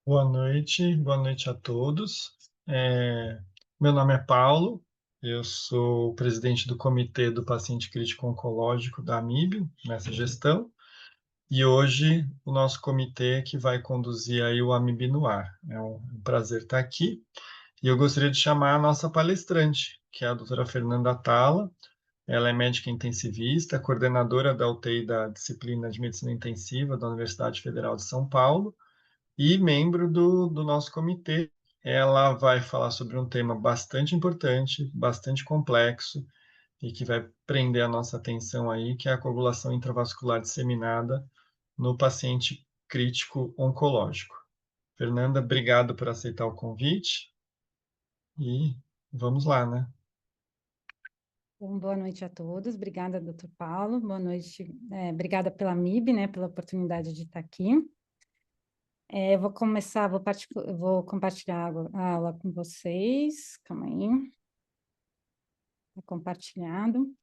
Boa noite a todos. É, Meu nome é Paulo, eu sou o presidente do Comitê do Paciente Crítico Oncológico da AMIB, nessa gestão, e hoje o nosso comitê que vai conduzir aí o AMIB no ar. É um prazer estar aqui, e eu gostaria de chamar a nossa palestrante, que é a doutora Fernanda Atala. Ela é médica intensivista, coordenadora da UTI da disciplina de Medicina Intensiva da Universidade Federal de São Paulo, e membro do nosso comitê. Ela vai falar sobre um tema bastante importante, bastante complexo e que vai prender a nossa atenção aí, que é a coagulação intravascular disseminada no paciente crítico oncológico. Fernanda, obrigado por aceitar o convite e vamos lá, né? Bom, boa noite a todos. Obrigada, doutor Paulo. Boa noite. Obrigada pela MIB, né, pela oportunidade de estar aqui. Eu vou começar, vou compartilhar a aula com vocês. Calma aí. Está compartilhado.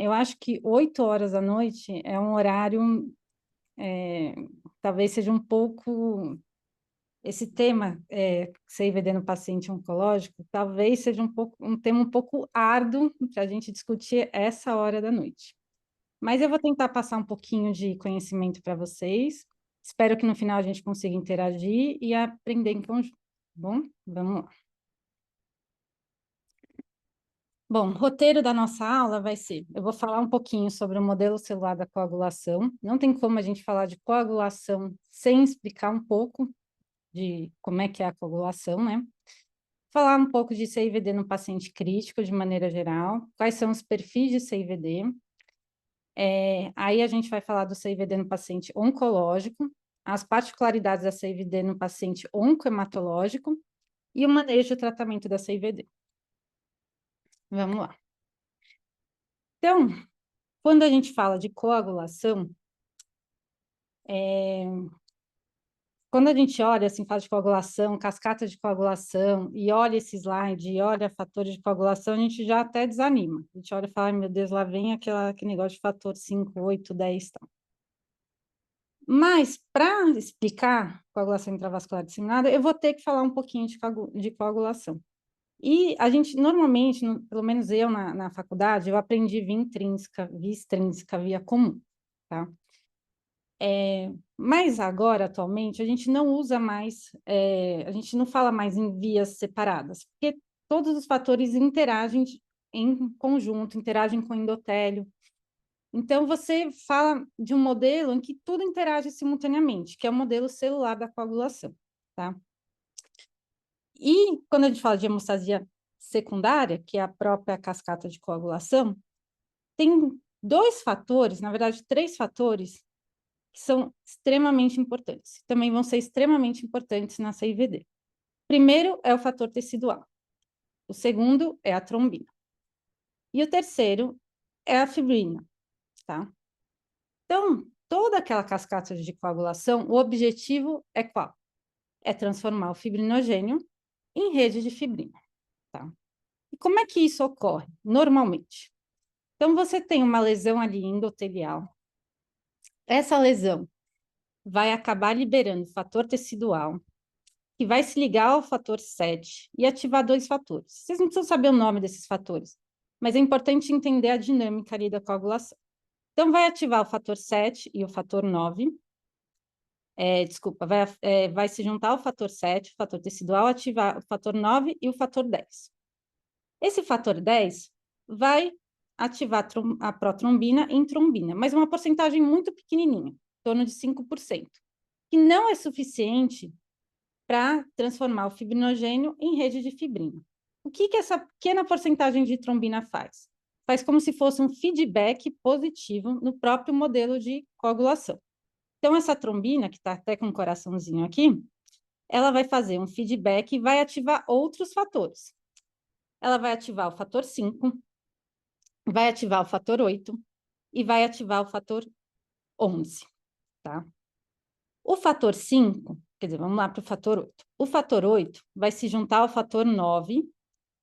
Eu acho que 8 horas da noite é um horário, é, talvez seja um pouco. Esse tema, CIVD no paciente oncológico, talvez seja um tema um pouco árduo para a gente discutir essa hora da noite. Mas eu vou tentar passar um pouquinho de conhecimento para vocês. Espero que no final a gente consiga interagir e aprender em conjunto. Bom, vamos lá. Bom, o roteiro da nossa aula vai ser: eu vou falar um pouquinho sobre o modelo celular da coagulação. Não tem como a gente falar de coagulação sem explicar um pouco de como é que é a coagulação, né? Falar um pouco de CIVD no paciente crítico, de maneira geral, quais são os perfis de CIVD. Aí a gente vai falar do CIVD no paciente oncológico, as particularidades da CIVD no paciente oncohematológico e o manejo e tratamento da CIVD. Vamos lá. Então, quando a gente fala de coagulação, quando a gente olha, assim, fala de coagulação, cascata de coagulação, e olha esse slide, e olha fatores de coagulação, a gente já até desanima. A gente olha e fala, ai, meu Deus, lá vem aquele negócio de fator 5, 8, 10, tal. Mas, para explicar coagulação intravascular disseminada, eu vou ter que falar um pouquinho de coagulação. E a gente, normalmente, pelo menos eu na faculdade, eu aprendi via extrínseca, via comum, tá? Mas agora, atualmente, a gente não usa mais, a gente não fala mais em vias separadas, porque todos os fatores interagem em conjunto, interagem com o endotélio. Então, você fala de um modelo em que tudo interage simultaneamente, que é o modelo celular da coagulação, tá? E quando a gente fala de hemostasia secundária, que é a própria cascata de coagulação, tem dois fatores, na verdade, três fatores, que são extremamente importantes. Também vão ser extremamente importantes na CIVD. Primeiro é o fator tecidual. O segundo é a trombina. E o terceiro é a fibrina, tá? Então, toda aquela cascata de coagulação, o objetivo é qual? É transformar o fibrinogênio em rede de fibrina, tá? E como é que isso ocorre normalmente? Então, você tem uma lesão ali endotelial. Essa lesão vai acabar liberando fator tecidual, que vai se ligar ao fator 7 e ativar dois fatores. Vocês não precisam saber o nome desses fatores, mas é importante entender a dinâmica ali da coagulação. Então, vai ativar o fator 7 e o fator 9. Vai se juntar o fator 7, o fator tecidual, ativar o fator 9 e o fator 10. Esse fator 10 vai ativar a protrombina em trombina, mas uma porcentagem muito pequenininha, em torno de 5%, que não é suficiente para transformar o fibrinogênio em rede de fibrina. O que essa pequena porcentagem de trombina faz? Faz como se fosse um feedback positivo no próprio modelo de coagulação. Então, essa trombina, que está até com um coraçãozinho aqui, ela vai fazer um feedback e vai ativar outros fatores. Ela vai ativar o fator 5, vai ativar o fator 8 e vai ativar o fator 11, tá? O fator 5, quer dizer, vamos lá para o fator 8. O fator 8 vai se juntar ao fator 9,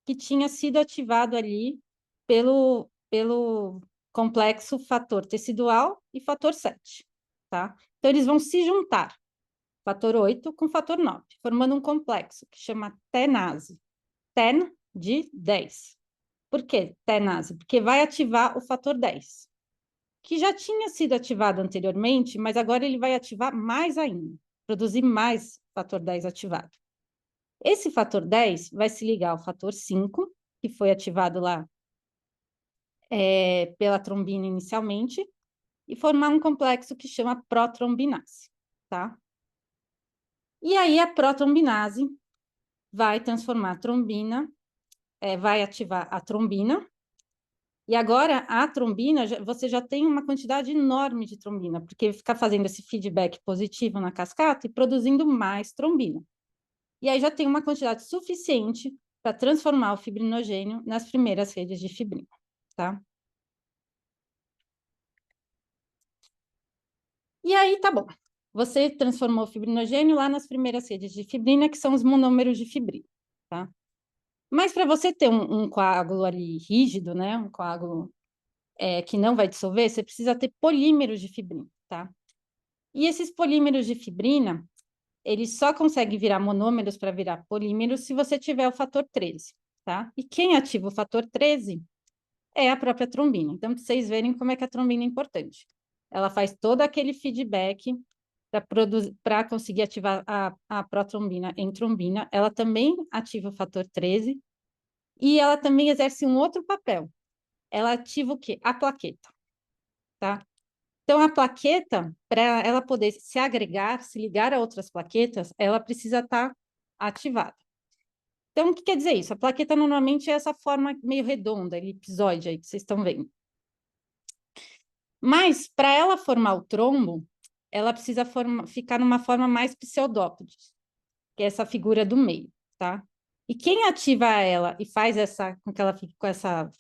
que tinha sido ativado ali pelo complexo fator tecidual e fator 7, tá? Então, eles vão se juntar. fator 8 com fator 9, formando um complexo que chama tenase. Ten de 10. Por que tenase? Porque vai ativar o fator 10, que já tinha sido ativado anteriormente, mas agora ele vai ativar mais ainda, produzir mais fator 10 ativado. Esse fator 10 vai se ligar ao fator 5, que foi ativado lá pela trombina inicialmente, e formar um complexo que chama protrombinase, tá? E aí a protrombinase vai transformar a trombina, vai ativar a trombina, e agora a trombina, você já tem uma quantidade enorme de trombina, porque fica fazendo esse feedback positivo na cascata e produzindo mais trombina. E aí já tem uma quantidade suficiente para transformar o fibrinogênio nas primeiras redes de fibrina, tá? E aí, tá bom. Você transformou o fibrinogênio lá nas primeiras redes de fibrina, que são os monômeros de fibrina, tá? Mas para você ter um coágulo ali rígido, né? Um coágulo que não vai dissolver, você precisa ter polímeros de fibrina, tá? E esses polímeros de fibrina, eles só conseguem virar monômeros para virar polímeros se você tiver o fator 13, tá? E quem ativa o fator 13 é a própria trombina. Então, para vocês verem como é que a trombina é importante. Ela faz todo aquele feedback para conseguir ativar a protrombina em trombina. Ela também ativa o fator 13 e ela também exerce um outro papel. Ela ativa o quê? A plaqueta, tá? Então, a plaqueta, para ela poder se agregar, se ligar a outras plaquetas, ela precisa estar ativada. Então, o que quer dizer isso? A plaqueta normalmente é essa forma meio redonda, elipsoide aí que vocês estão vendo. Mas, para ela formar o trombo, ela precisa ficar numa forma mais pseudópodes, que é essa figura do meio, tá? E quem ativa ela e faz com que ela fique com essa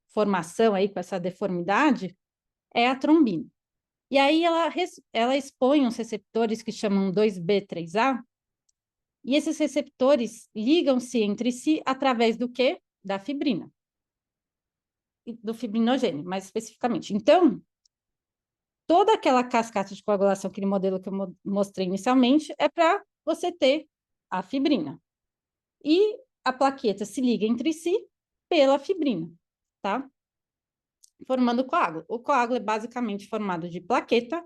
formação aí, com essa deformidade, é a trombina. E aí ela expõe uns receptores que chamam 2B3A, e esses receptores ligam-se entre si através do quê? Da fibrina. Do fibrinogênio, mais especificamente. Então, toda aquela cascata de coagulação, aquele modelo que eu mostrei inicialmente, é para você ter a fibrina. E a plaqueta se liga entre si pela fibrina, tá? Formando o coágulo. O coágulo é basicamente formado de plaqueta,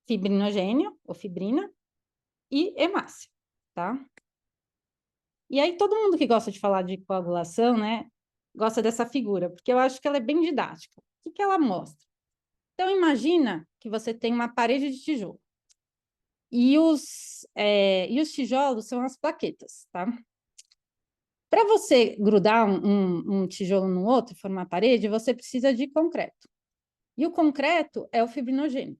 fibrinogênio, ou fibrina, e hemácia, tá? E aí todo mundo que gosta de falar de coagulação, né, gosta dessa figura, porque eu acho que ela é bem didática. O que ela mostra? Então, imagina que você tem uma parede de tijolo. E os tijolos são as plaquetas, tá? Para você grudar um tijolo no outro, formar parede, você precisa de concreto. E o concreto é o fibrinogênio,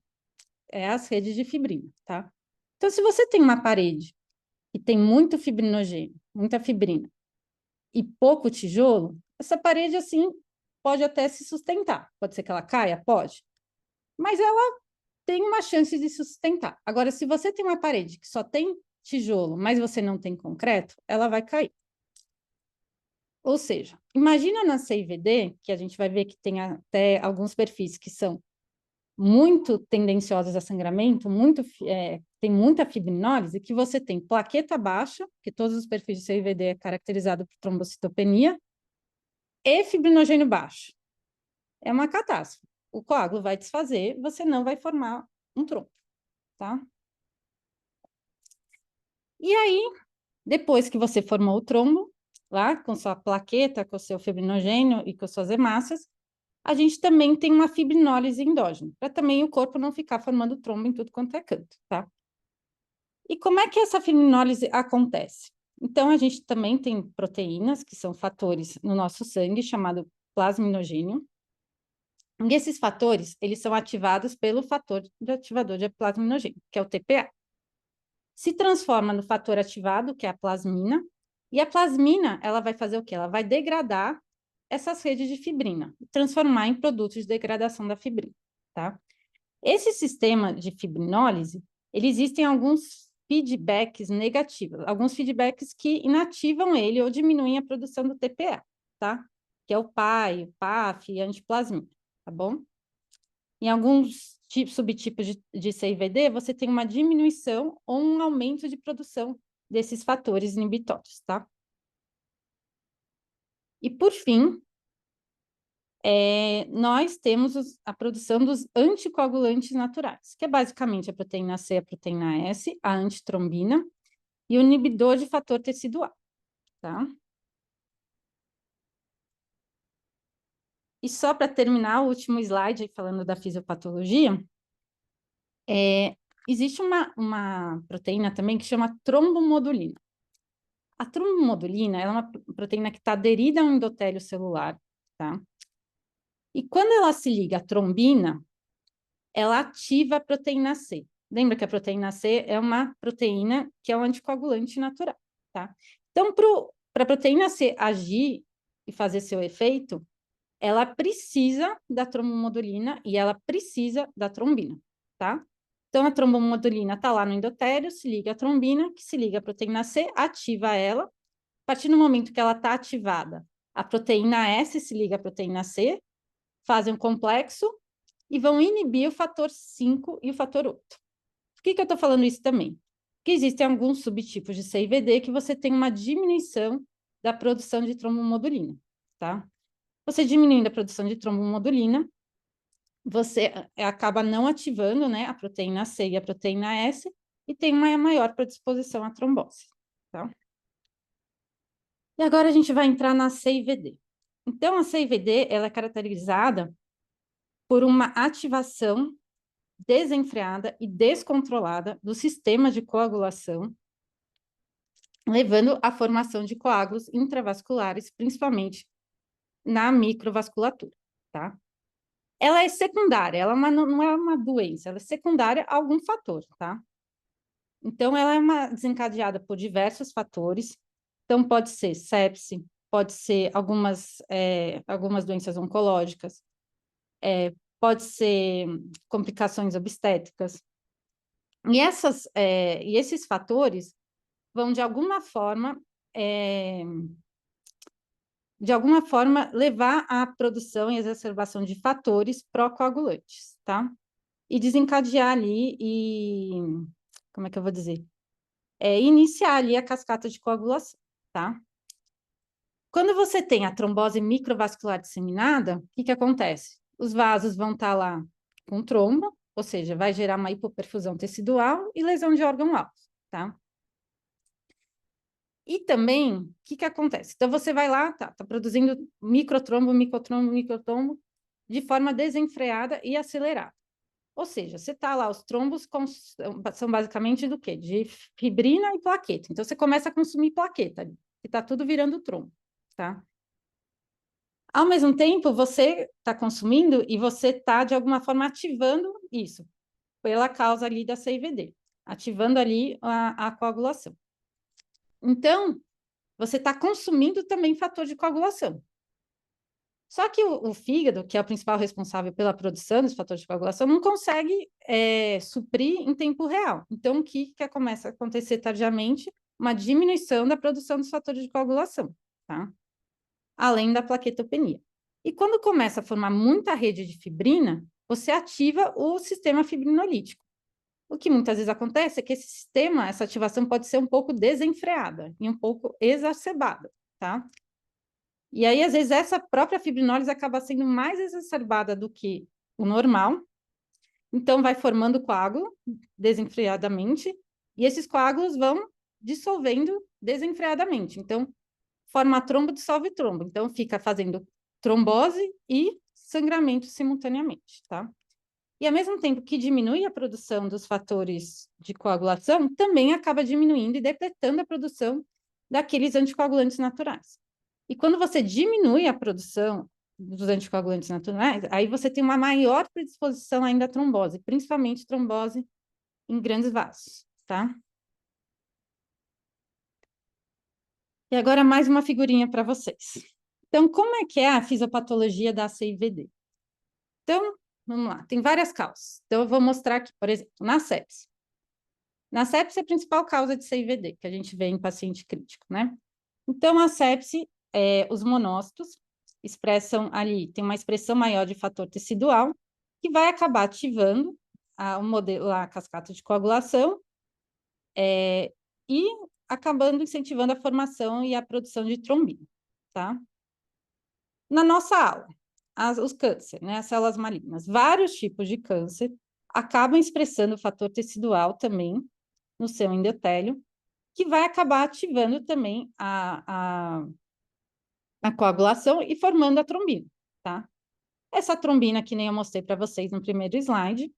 é as redes de fibrina, tá? Então, se você tem uma parede e tem muito fibrinogênio, muita fibrina, e pouco tijolo, essa parede, assim, pode até se sustentar. Pode ser que ela caia? Pode. Mas ela tem uma chance de sustentar. Agora, se você tem uma parede que só tem tijolo, mas você não tem concreto, ela vai cair. Ou seja, imagina na CIVD, que a gente vai ver que tem até alguns perfis que são muito tendenciosos a sangramento, tem muita fibrinólise, que você tem plaqueta baixa, que todos os perfis de CIVD é caracterizado por trombocitopenia, e fibrinogênio baixo. É uma catástrofe. O coágulo vai desfazer, você não vai formar um trombo, tá? E aí, depois que você formou o trombo, lá com sua plaqueta, com o seu fibrinogênio e com suas hemácias, a gente também tem uma fibrinólise endógena, para também o corpo não ficar formando trombo em tudo quanto é canto, tá? E como é que essa fibrinólise acontece? Então, a gente também tem proteínas, que são fatores no nosso sangue, chamado plasminogênio. E esses fatores, eles são ativados pelo fator de ativador de plasminogênio, que é o TPA. Se transforma no fator ativado, que é a plasmina, e a plasmina, ela vai fazer o quê? Ela vai degradar essas redes de fibrina, transformar em produtos de degradação da fibrina, tá? Esse sistema de fibrinólise, existem alguns feedbacks negativos, alguns feedbacks que inativam ele ou diminuem a produção do TPA, tá? Que é o PAI, o PAF e a antiplasmina, tá bom? Em alguns subtipos de CIVD, você tem uma diminuição ou um aumento de produção desses fatores inibitórios, tá? E, por fim, nós temos a produção dos anticoagulantes naturais, que é basicamente a proteína C, a proteína S, a antitrombina e o inibidor de fator tecidual, tá? E só para terminar, o último slide, falando da fisiopatologia, existe uma proteína também que chama trombomodulina. A trombomodulina ela é uma proteína que está aderida a um endotélio celular, tá? E quando ela se liga à trombina, ela ativa a proteína C. Lembra que a proteína C é uma proteína que é um anticoagulante natural, tá? Então, para a proteína C agir e fazer seu efeito, ela precisa da trombomodulina e ela precisa da trombina, tá? Então, a trombomodulina está lá no endotélio, se liga à trombina, que se liga à proteína C, ativa ela. A partir do momento que ela está ativada, a proteína S se liga à proteína C, fazem um complexo e vão inibir o fator 5 e o fator 8. Por que eu estou falando isso também? Porque existem alguns subtipos de CIVD que você tem uma diminuição da produção de trombomodulina, tá? Você diminuindo a produção de trombomodulina, você acaba não ativando, né, a proteína C e a proteína S e tem uma maior predisposição à trombose, tá? E agora a gente vai entrar na CIVD. Então, a CIVD, ela é caracterizada por uma ativação desenfreada e descontrolada do sistema de coagulação, levando à formação de coágulos intravasculares, principalmente na microvasculatura, tá? Ela é secundária, ela não é uma doença, ela é secundária a algum fator, tá? Então, ela é desencadeada por diversos fatores. Então, pode ser sepse, pode ser algumas doenças oncológicas, pode ser complicações obstétricas. E esses fatores vão, de alguma forma, levar à produção e exacerbação de fatores pró-coagulantes, tá? E desencadear ali como é que eu vou dizer? Iniciar ali a cascata de coagulação, tá? Quando você tem a trombose microvascular disseminada, o que acontece? Os vasos vão estar lá com trombo, ou seja, vai gerar uma hipoperfusão tecidual e lesão de órgão-alvo, tá? E também, o que acontece? Então, você vai lá, tá produzindo microtrombo de forma desenfreada e acelerada. Ou seja, você tá lá, os trombos são basicamente do quê? De fibrina e plaqueta. Então, você começa a consumir plaqueta, e tá tudo virando trombo, tá? Ao mesmo tempo, você está consumindo e você está, de alguma forma, ativando isso, pela causa ali da CIVD, ativando ali a coagulação. Então, você está consumindo também fator de coagulação. Só que o fígado, que é o principal responsável pela produção dos fatores de coagulação, não consegue suprir em tempo real. Então, o que começa a acontecer tardiamente? Uma diminuição da produção dos fatores de coagulação, tá? Além da plaquetopenia. E quando começa a formar muita rede de fibrina, você ativa o sistema fibrinolítico. O que muitas vezes acontece é que esse sistema, essa ativação pode ser um pouco desenfreada e um pouco exacerbada, tá? E aí, às vezes, essa própria fibrinólise acaba sendo mais exacerbada do que o normal, então vai formando coágulo desenfreadamente, e esses coágulos vão dissolvendo desenfreadamente. Então, forma trombo, dissolve trombo. Então, fica fazendo trombose e sangramento simultaneamente, tá? E, ao mesmo tempo que diminui a produção dos fatores de coagulação, também acaba diminuindo e depletando a produção daqueles anticoagulantes naturais. E quando você diminui a produção dos anticoagulantes naturais, aí você tem uma maior predisposição ainda à trombose, principalmente trombose em grandes vasos, tá? E agora mais uma figurinha para vocês. Então, como é que é a fisiopatologia da CIVD? Então, vamos lá, tem várias causas. Então, eu vou mostrar aqui, por exemplo, na sepse. Na sepse é a principal causa de CIVD, que a gente vê em paciente crítico, né? Então, a sepse, os monócitos expressam ali, tem uma expressão maior de fator tecidual, que vai acabar ativando a cascata de coagulação e acabando incentivando a formação e a produção de trombina, tá? Na nossa aula, os cânceres, né, as células malignas, vários tipos de câncer acabam expressando o fator tecidual também no seu endotélio, que vai acabar ativando também a coagulação e formando a trombina, tá? Essa trombina, que nem eu mostrei para vocês no primeiro slide,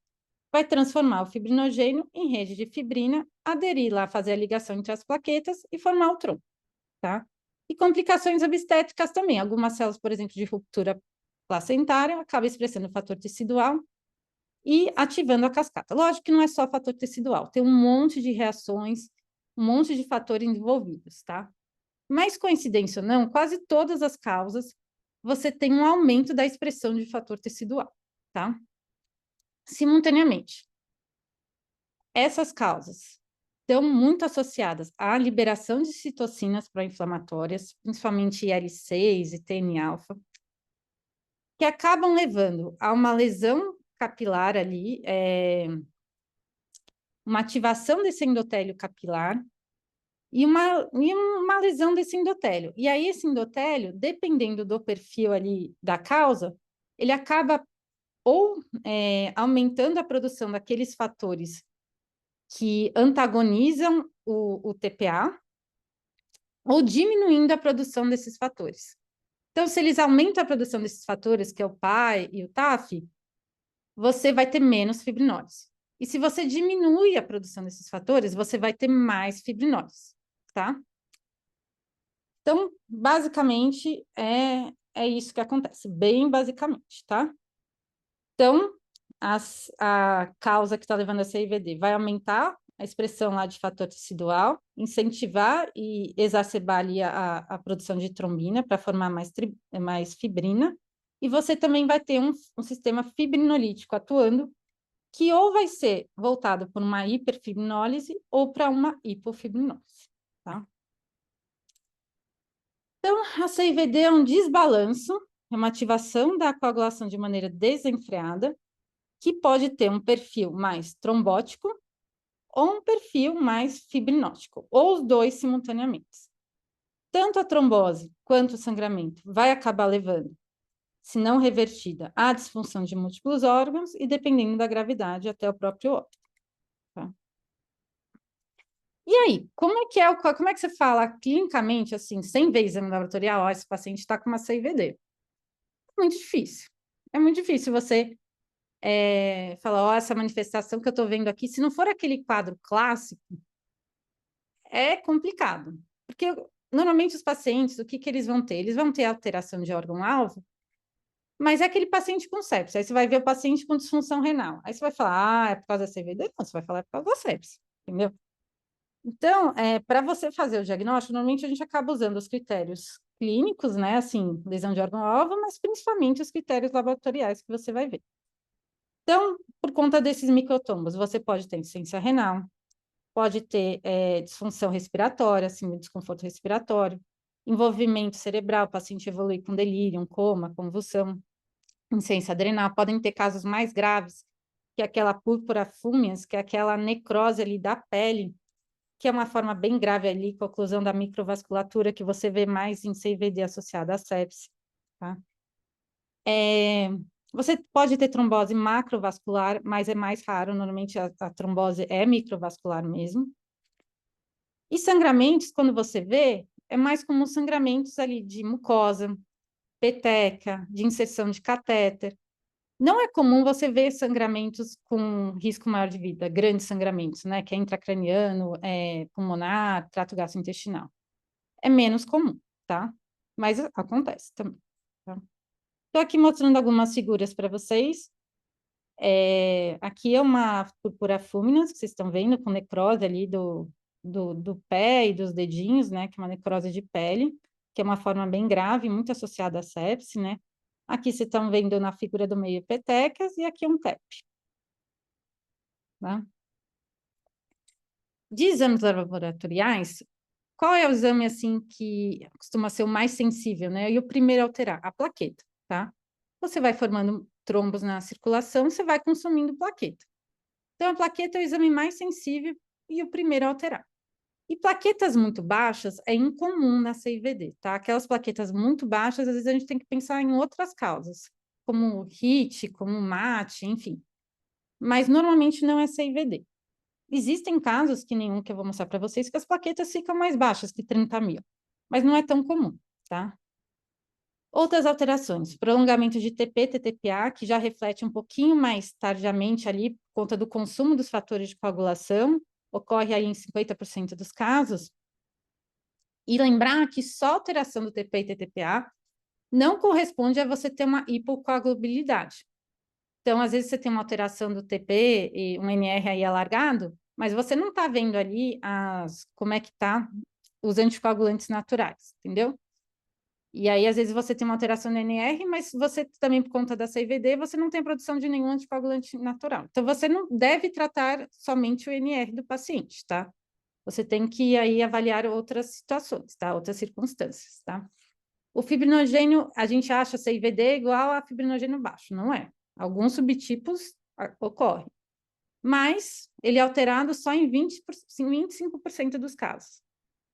vai transformar o fibrinogênio em rede de fibrina, aderir lá, fazer a ligação entre as plaquetas e formar o trombo, tá? E complicações obstétricas também. Algumas células, por exemplo, de ruptura placentária, acabam expressando o fator tecidual e ativando a cascata. Lógico que não é só fator tecidual, tem um monte de reações, um monte de fatores envolvidos, tá? Mas, coincidência ou não, quase todas as causas você tem um aumento da expressão de fator tecidual, tá? Simultaneamente. Essas causas estão muito associadas à liberação de citocinas pró-inflamatórias, principalmente IL-6 e TNA-alfa, que acabam levando a uma lesão capilar ali, uma ativação desse endotélio capilar e uma lesão desse endotélio. E aí, esse endotélio, dependendo do perfil ali da causa, ele acaba ou aumentando a produção daqueles fatores que antagonizam o TPA, ou diminuindo a produção desses fatores. Então, se eles aumentam a produção desses fatores, que é o PAI e o TAF, você vai ter menos fibrinólise. E se você diminui a produção desses fatores, você vai ter mais fibrinólise, tá? Então, basicamente, é isso que acontece, bem basicamente, tá? Então, a causa que está levando a CIVD vai aumentar a expressão lá de fator tecidual, incentivar e exacerbar ali a produção de trombina para formar mais fibrina, e você também vai ter um sistema fibrinolítico atuando, que ou vai ser voltado por uma hiperfibrinólise ou para uma hipofibrinólise, tá? Então, a CIVD é um desbalanço, é uma ativação da coagulação de maneira desenfreada, que pode ter um perfil mais trombótico ou um perfil mais fibrinótico, ou os dois simultaneamente. Tanto a trombose quanto o sangramento vai acabar levando, se não revertida, à disfunção de múltiplos órgãos e, dependendo da gravidade, até o próprio óbito. Tá? E aí, como é que você fala clinicamente, assim, sem ver exame laboratorial, ó, esse paciente está com uma CIVD? É muito difícil. É muito difícil você falar, ó, essa manifestação que eu estou vendo aqui, se não for aquele quadro clássico, é complicado. Porque normalmente os pacientes, o que eles vão ter? Eles vão ter alteração de órgão-alvo, mas é aquele paciente com sepsis. Aí você vai ver o paciente com disfunção renal. Aí você vai falar, é por causa da CVD? Não, você vai falar é por causa da sepsis, entendeu? Então, para você fazer o diagnóstico, normalmente a gente acaba usando os critérios clínicos, né, assim, lesão de órgão-alvo, mas principalmente os critérios laboratoriais que você vai ver. Então, por conta desses microtombos, você pode ter insuficiência renal, pode ter disfunção respiratória, assim, desconforto respiratório, envolvimento cerebral, o paciente evolui com delírio, coma, convulsão, insuficiência adrenal, podem ter casos mais graves, que é aquela púrpura fúmeas, que é aquela necrose ali da pele, que é uma forma bem grave ali, com a oclusão da microvasculatura, que você vê mais em CVD associada à sepse, tá? Você pode ter trombose macrovascular, mas é mais raro, normalmente a trombose é microvascular mesmo. E sangramentos, quando você vê, é mais como sangramentos ali de mucosa, peteca, de inserção de catéter. Não é comum você ver sangramentos com risco maior de vida, grandes sangramentos, né? Que é intracraniano, pulmonar, trato gastrointestinal. É menos comum, tá? Mas acontece também, tá? Estou aqui mostrando algumas figuras para vocês. Aqui é uma púrpura fúminas, que vocês estão vendo, com necrose ali do pé e dos dedinhos, né? Que é uma necrose de pele, que é uma forma bem grave, muito associada à sepse, né? Aqui vocês estão vendo na figura do meio petecas, e aqui um TEP. Tá? De exames laboratoriais, qual é o exame, assim, que costuma ser o mais sensível, né? E o primeiro a alterar? A plaqueta, tá? Você vai formando trombos na circulação, você vai consumindo plaqueta. Então, a plaqueta é o exame mais sensível e o primeiro a alterar. E plaquetas muito baixas é incomum na CIVD, tá? Aquelas plaquetas muito baixas, às vezes a gente tem que pensar em outras causas, como HIT, como MAT, enfim. Mas normalmente não é CIVD. Existem casos, que nenhum que eu vou mostrar para vocês, que as plaquetas ficam mais baixas que 30.000, mas não é tão comum, tá? Outras alterações, prolongamento de TP, TTPA, que já reflete um pouquinho mais tardiamente ali, por conta do consumo dos fatores de coagulação, ocorre aí em 50% dos casos. E lembrar que só alteração do TP e TTPA não corresponde a você ter uma hipocoagulabilidade. Então, às vezes, você tem uma alteração do TP e um NR aí alargado, mas você não está vendo ali como é que está os anticoagulantes naturais, entendeu? E aí, às vezes, você tem uma alteração no NR, mas você também, por conta da CIVD, você não tem produção de nenhum anticoagulante natural. Então, você não deve tratar somente o NR do paciente, tá? Você tem que aí avaliar outras situações, tá? Outras circunstâncias, tá? O fibrinogênio, a gente acha CIVD igual a fibrinogênio baixo, não é? Alguns subtipos ocorrem, mas ele é alterado só em 25% dos casos.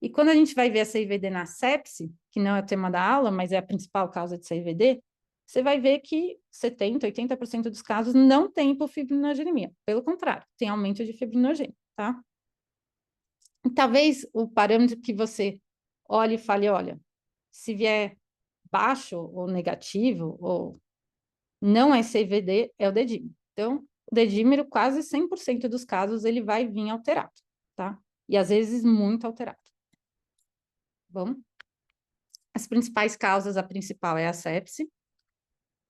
E quando a gente vai ver a CIVD na sepse, que não é o tema da aula, mas é a principal causa de CIVD, você vai ver que 70%, 80% dos casos não tem hipofibrinogenia. Pelo contrário, tem aumento de fibrinogênio, tá? E talvez o parâmetro que você olhe e fale, olha, se vier baixo ou negativo, ou não é CVD, é o dedímero. Então, o dedímero, quase 100% dos casos, ele vai vir alterado, tá? E às vezes muito alterado. Bom, as principais causas, a principal é a sepse.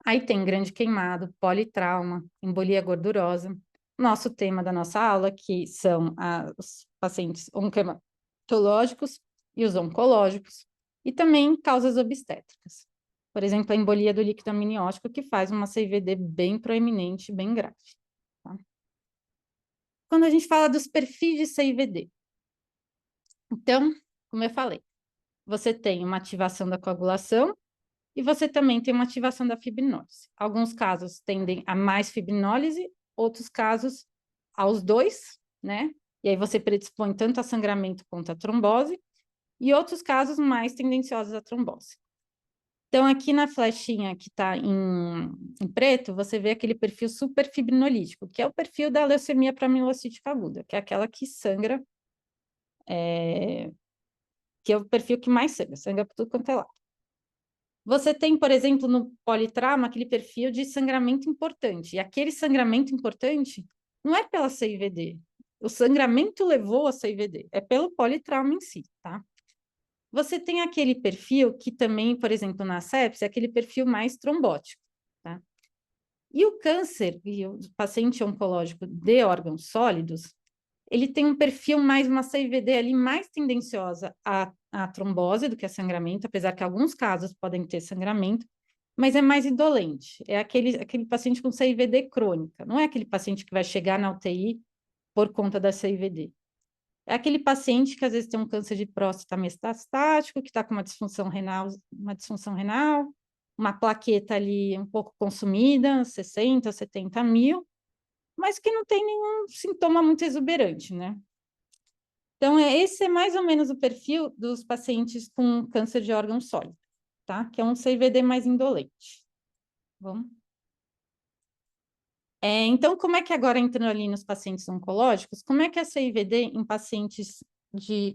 Aí tem grande queimado, politrauma, embolia gordurosa. Nosso tema da nossa aula, que são os pacientes onquematológicos e os oncológicos, e também causas obstétricas. Por exemplo, a embolia do líquido amniótico, que faz uma CVD bem proeminente, bem grave. Tá? Quando a gente fala dos perfis de CIVD, então, como eu falei, você tem uma ativação da coagulação e você também tem uma ativação da fibrinólise. Alguns casos tendem a mais fibrinólise, outros casos aos dois, né? E aí você predispõe tanto a sangramento quanto a trombose, e outros casos mais tendenciosos à trombose. Então, aqui na flechinha que está em preto, você vê aquele perfil superfibrinolítico, que é o perfil da leucemia pró-mielocítica aguda, que é aquela que sangra, que é o perfil que mais sangra por tudo quanto é lado. Você tem, por exemplo, no politrauma, aquele perfil de sangramento importante. E aquele sangramento importante não é pela CIVD. O sangramento levou a CIVD, é pelo politrauma em si, tá? Você tem aquele perfil que também, por exemplo, na sepse, é aquele perfil mais trombótico, tá? E o câncer, e o paciente oncológico de órgãos sólidos, ele tem um perfil mais, uma CIVD ali mais tendenciosa à trombose do que a sangramento, apesar que alguns casos podem ter sangramento, mas é mais indolente. É aquele paciente com CIVD crônica, não é aquele paciente que vai chegar na UTI por conta da CIVD. É aquele paciente que às vezes tem um câncer de próstata metastático, que está com uma disfunção renal, uma plaqueta ali um pouco consumida, 60, 70 mil, mas que não tem nenhum sintoma muito exuberante, né? Então, esse é mais ou menos o perfil dos pacientes com câncer de órgão sólido, tá? Que é um CIVD mais indolente. Bom. Então, como é que agora, entrando ali nos pacientes oncológicos, como é que é a CIVD em pacientes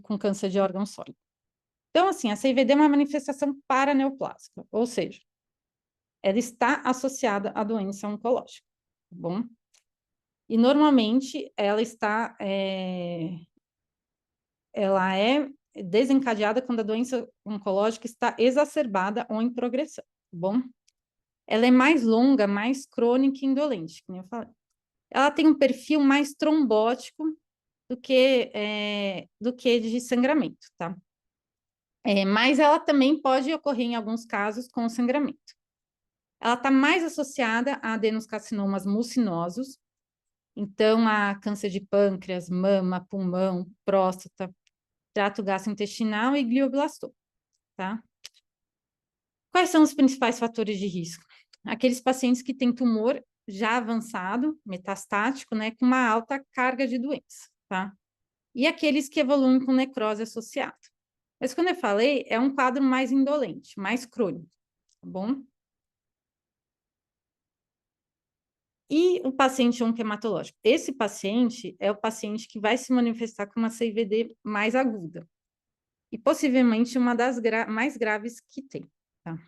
com câncer de órgão sólido? Então, assim, a CIVD é uma manifestação paraneoplásica, ou seja, ela está associada à doença oncológica, tá bom? E, normalmente, ela é desencadeada quando a doença oncológica está exacerbada ou em progressão, tá bom? Ela é mais longa, mais crônica e indolente, como eu falei. Ela tem um perfil mais trombótico do que de sangramento, tá? Mas ela também pode ocorrer em alguns casos com sangramento. Ela está mais associada a adenoscarcinomas mucinosos, então a câncer de pâncreas, mama, pulmão, próstata, trato gastrointestinal e glioblastoma, tá? Quais são os principais fatores de risco? aqueles pacientes que têm tumor já avançado, metastático, né, com uma alta carga de doença, tá? E aqueles que evoluem com necrose associada. Mas, quando eu falei, é um quadro mais indolente, mais crônico, tá bom? E o paciente onquematológico? Esse paciente é o paciente que vai se manifestar com uma CIVD mais aguda. E possivelmente uma das mais graves que tem, tá?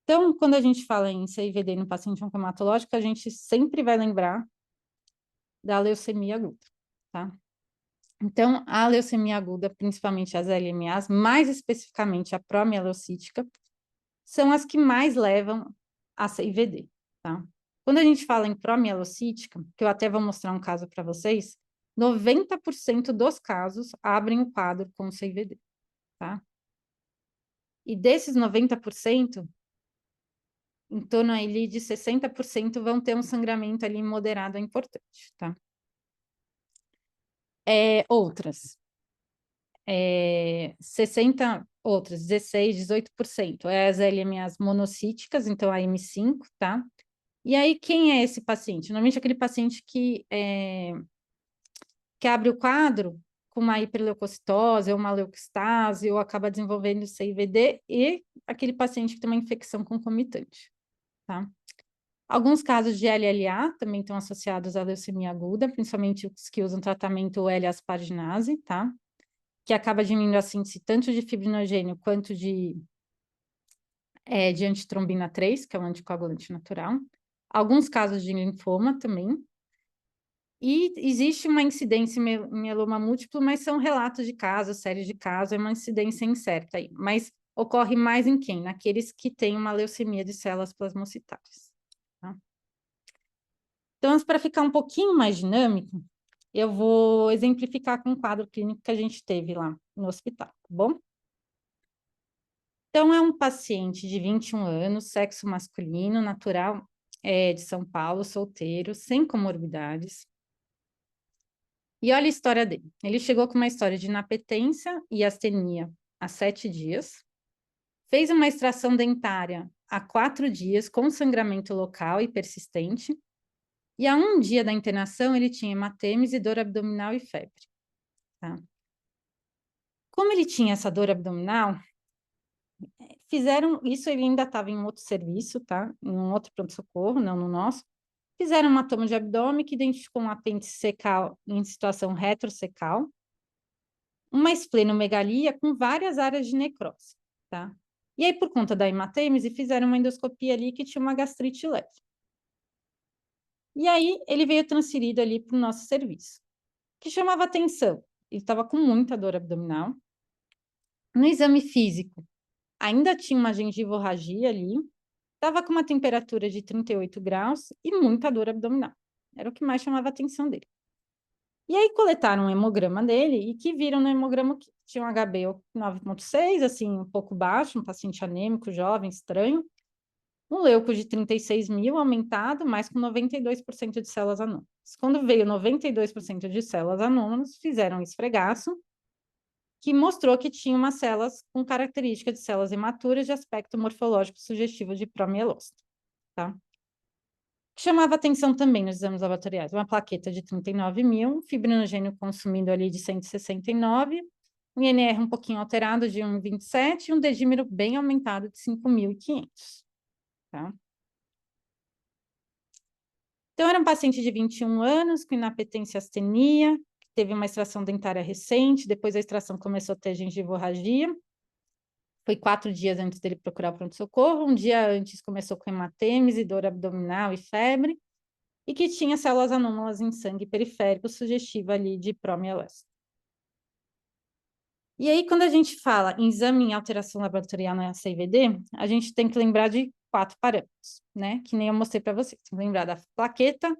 Então, quando a gente fala em CIVD no paciente onquematológico, a gente sempre vai lembrar da leucemia aguda, tá? Então, a leucemia aguda, principalmente as LMAs, mais especificamente a promielocítica, são as que mais levam a CIVD, tá? Quando a gente fala em promielocítica, que eu até vou mostrar um caso para vocês, 90% dos casos abrem o quadro com CIVD, tá? E desses 90%, em torno ali de 60% vão ter um sangramento ali moderado a importante, tá? Outras, 16, 18%, é as LMAs monocíticas, então a M5, tá? E aí, quem é esse paciente? Normalmente aquele paciente que abre o quadro com uma hiperleucocitose ou uma leucostase, ou acaba desenvolvendo CIVD, e aquele paciente que tem uma infecção concomitante, tá? Alguns casos de LLA também estão associados à leucemia aguda, principalmente os que usam tratamento L-asparginase, tá? Que acaba diminuindo a síntese tanto de fibrinogênio quanto de antitrombina 3, que é um anticoagulante natural. Alguns casos de linfoma também. E existe uma incidência em mieloma múltiplo, mas são relatos de casos, séries de casos, é uma incidência incerta aí. Mas ocorre mais em quem? Naqueles que têm uma leucemia de células plasmocitárias. Tá? Então, para ficar um pouquinho mais dinâmico, eu vou exemplificar com um quadro clínico que a gente teve lá no hospital, tá bom? Então, é um paciente de 21 anos, sexo masculino, natural, de São Paulo, solteiro, sem comorbidades. E olha a história dele. Ele chegou com uma história de inapetência e astenia há 7 dias, fez uma extração dentária há 4 dias, com sangramento local e persistente, e há 1 dia da internação ele tinha hematêmese, dor abdominal e febre. Tá? Como ele tinha essa dor abdominal, fizeram isso, ele ainda estava em outro serviço, tá? Em um outro pronto-socorro, não no nosso. Fizeram uma toma de abdômen que identificou um apêndice secal em situação retrocecal, uma esplenomegalia com várias áreas de necrose, tá? E aí, por conta da hematêmese, fizeram uma endoscopia ali que tinha uma gastrite leve. E aí, ele veio transferido ali para o nosso serviço. O que chamava atenção? Ele estava com muita dor abdominal. No exame físico, ainda tinha uma gengivorragia ali, estava com uma temperatura de 38 graus e muita dor abdominal. Era o que mais chamava a atenção dele. E aí coletaram um hemograma dele e que viram no hemograma que tinha um HB 9,6, assim, um pouco baixo, um paciente anêmico, jovem, estranho. Um leuco de 36 mil aumentado, mas com 92% de células anômalas. Quando veio 92% de células anômalas, fizeram um esfregaço, que mostrou que tinha umas células com característica de células imaturas de aspecto morfológico sugestivo de promielócito, tá? Chamava atenção também nos exames laboratoriais, uma plaqueta de 39 mil, fibrinogênio consumindo ali de 169, um INR um pouquinho alterado de 1,27 e um dedímero bem aumentado de 5.500, tá? Então, era um paciente de 21 anos, com inapetência e astenia, que teve uma extração dentária recente, depois a extração começou a ter gengivorragia. Foi 4 dias antes dele procurar o pronto-socorro, 1 dia antes começou com hematêmese, dor abdominal e febre, e que tinha células anômalas em sangue periférico, sugestiva ali de promielose. E aí, quando a gente fala em exame em alteração laboratorial na CIVD, a gente tem que lembrar de 4 parâmetros, né? Que nem eu mostrei para vocês. Tem que lembrar da plaqueta,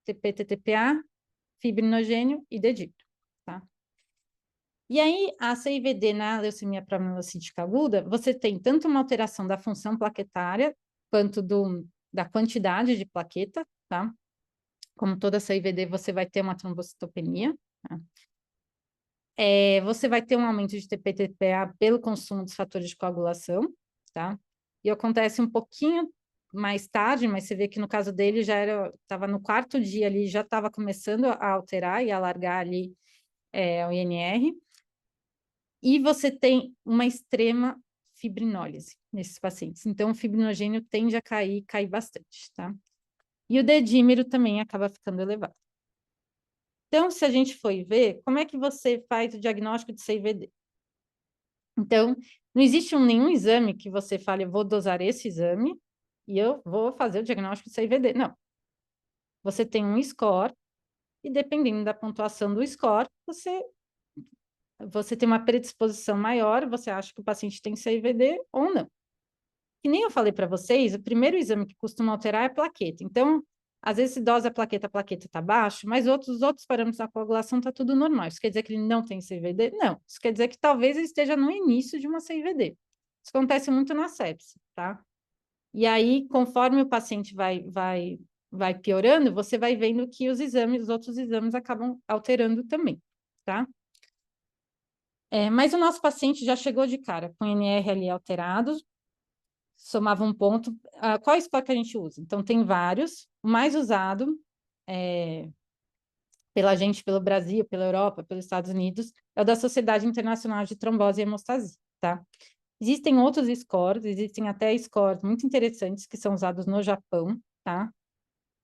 TP-TTPA, fibrinogênio e dedímero, tá? E aí, a CIVD na leucemia promielocítica aguda, você tem tanto uma alteração da função plaquetária, quanto da quantidade de plaqueta, tá? Como toda CIVD, você vai ter uma trombocitopenia, tá? Você vai ter um aumento de TP-TPA pelo consumo dos fatores de coagulação, tá? E acontece um pouquinho mais tarde, mas você vê que no caso dele já estava no 4º dia ali, já estava começando a alterar e alargar ali o INR, e você tem uma extrema fibrinólise nesses pacientes. Então, o fibrinogênio tende a cair bastante, tá? E o dedímero também acaba ficando elevado. Então, se a gente for ver, como é que você faz o diagnóstico de CIVD? Então, não existe nenhum exame que você fale, eu vou dosar esse exame e eu vou fazer o diagnóstico de CIVD. Não. Você tem um score e, dependendo da pontuação do score, você tem uma predisposição maior, você acha que o paciente tem CIVD ou não. Que nem eu falei para vocês, o primeiro exame que costuma alterar é a plaqueta. Então, às vezes se dosa a plaqueta está baixo, mas os outros parâmetros da coagulação está tudo normal. Isso quer dizer que ele não tem CIVD? Não. Isso quer dizer que talvez ele esteja no início de uma CIVD. Isso acontece muito na sepse, tá? E aí, conforme o paciente vai piorando, você vai vendo que os outros exames acabam alterando também, tá? Mas o nosso paciente já chegou de cara com NR ali alterado, somava um ponto. Qual score que a gente usa? Então, tem vários. O mais usado pela gente, pelo Brasil, pela Europa, pelos Estados Unidos, é o da Sociedade Internacional de Trombose e Hemostasia, tá? Existem outros scores, existem até scores muito interessantes que são usados no Japão, tá?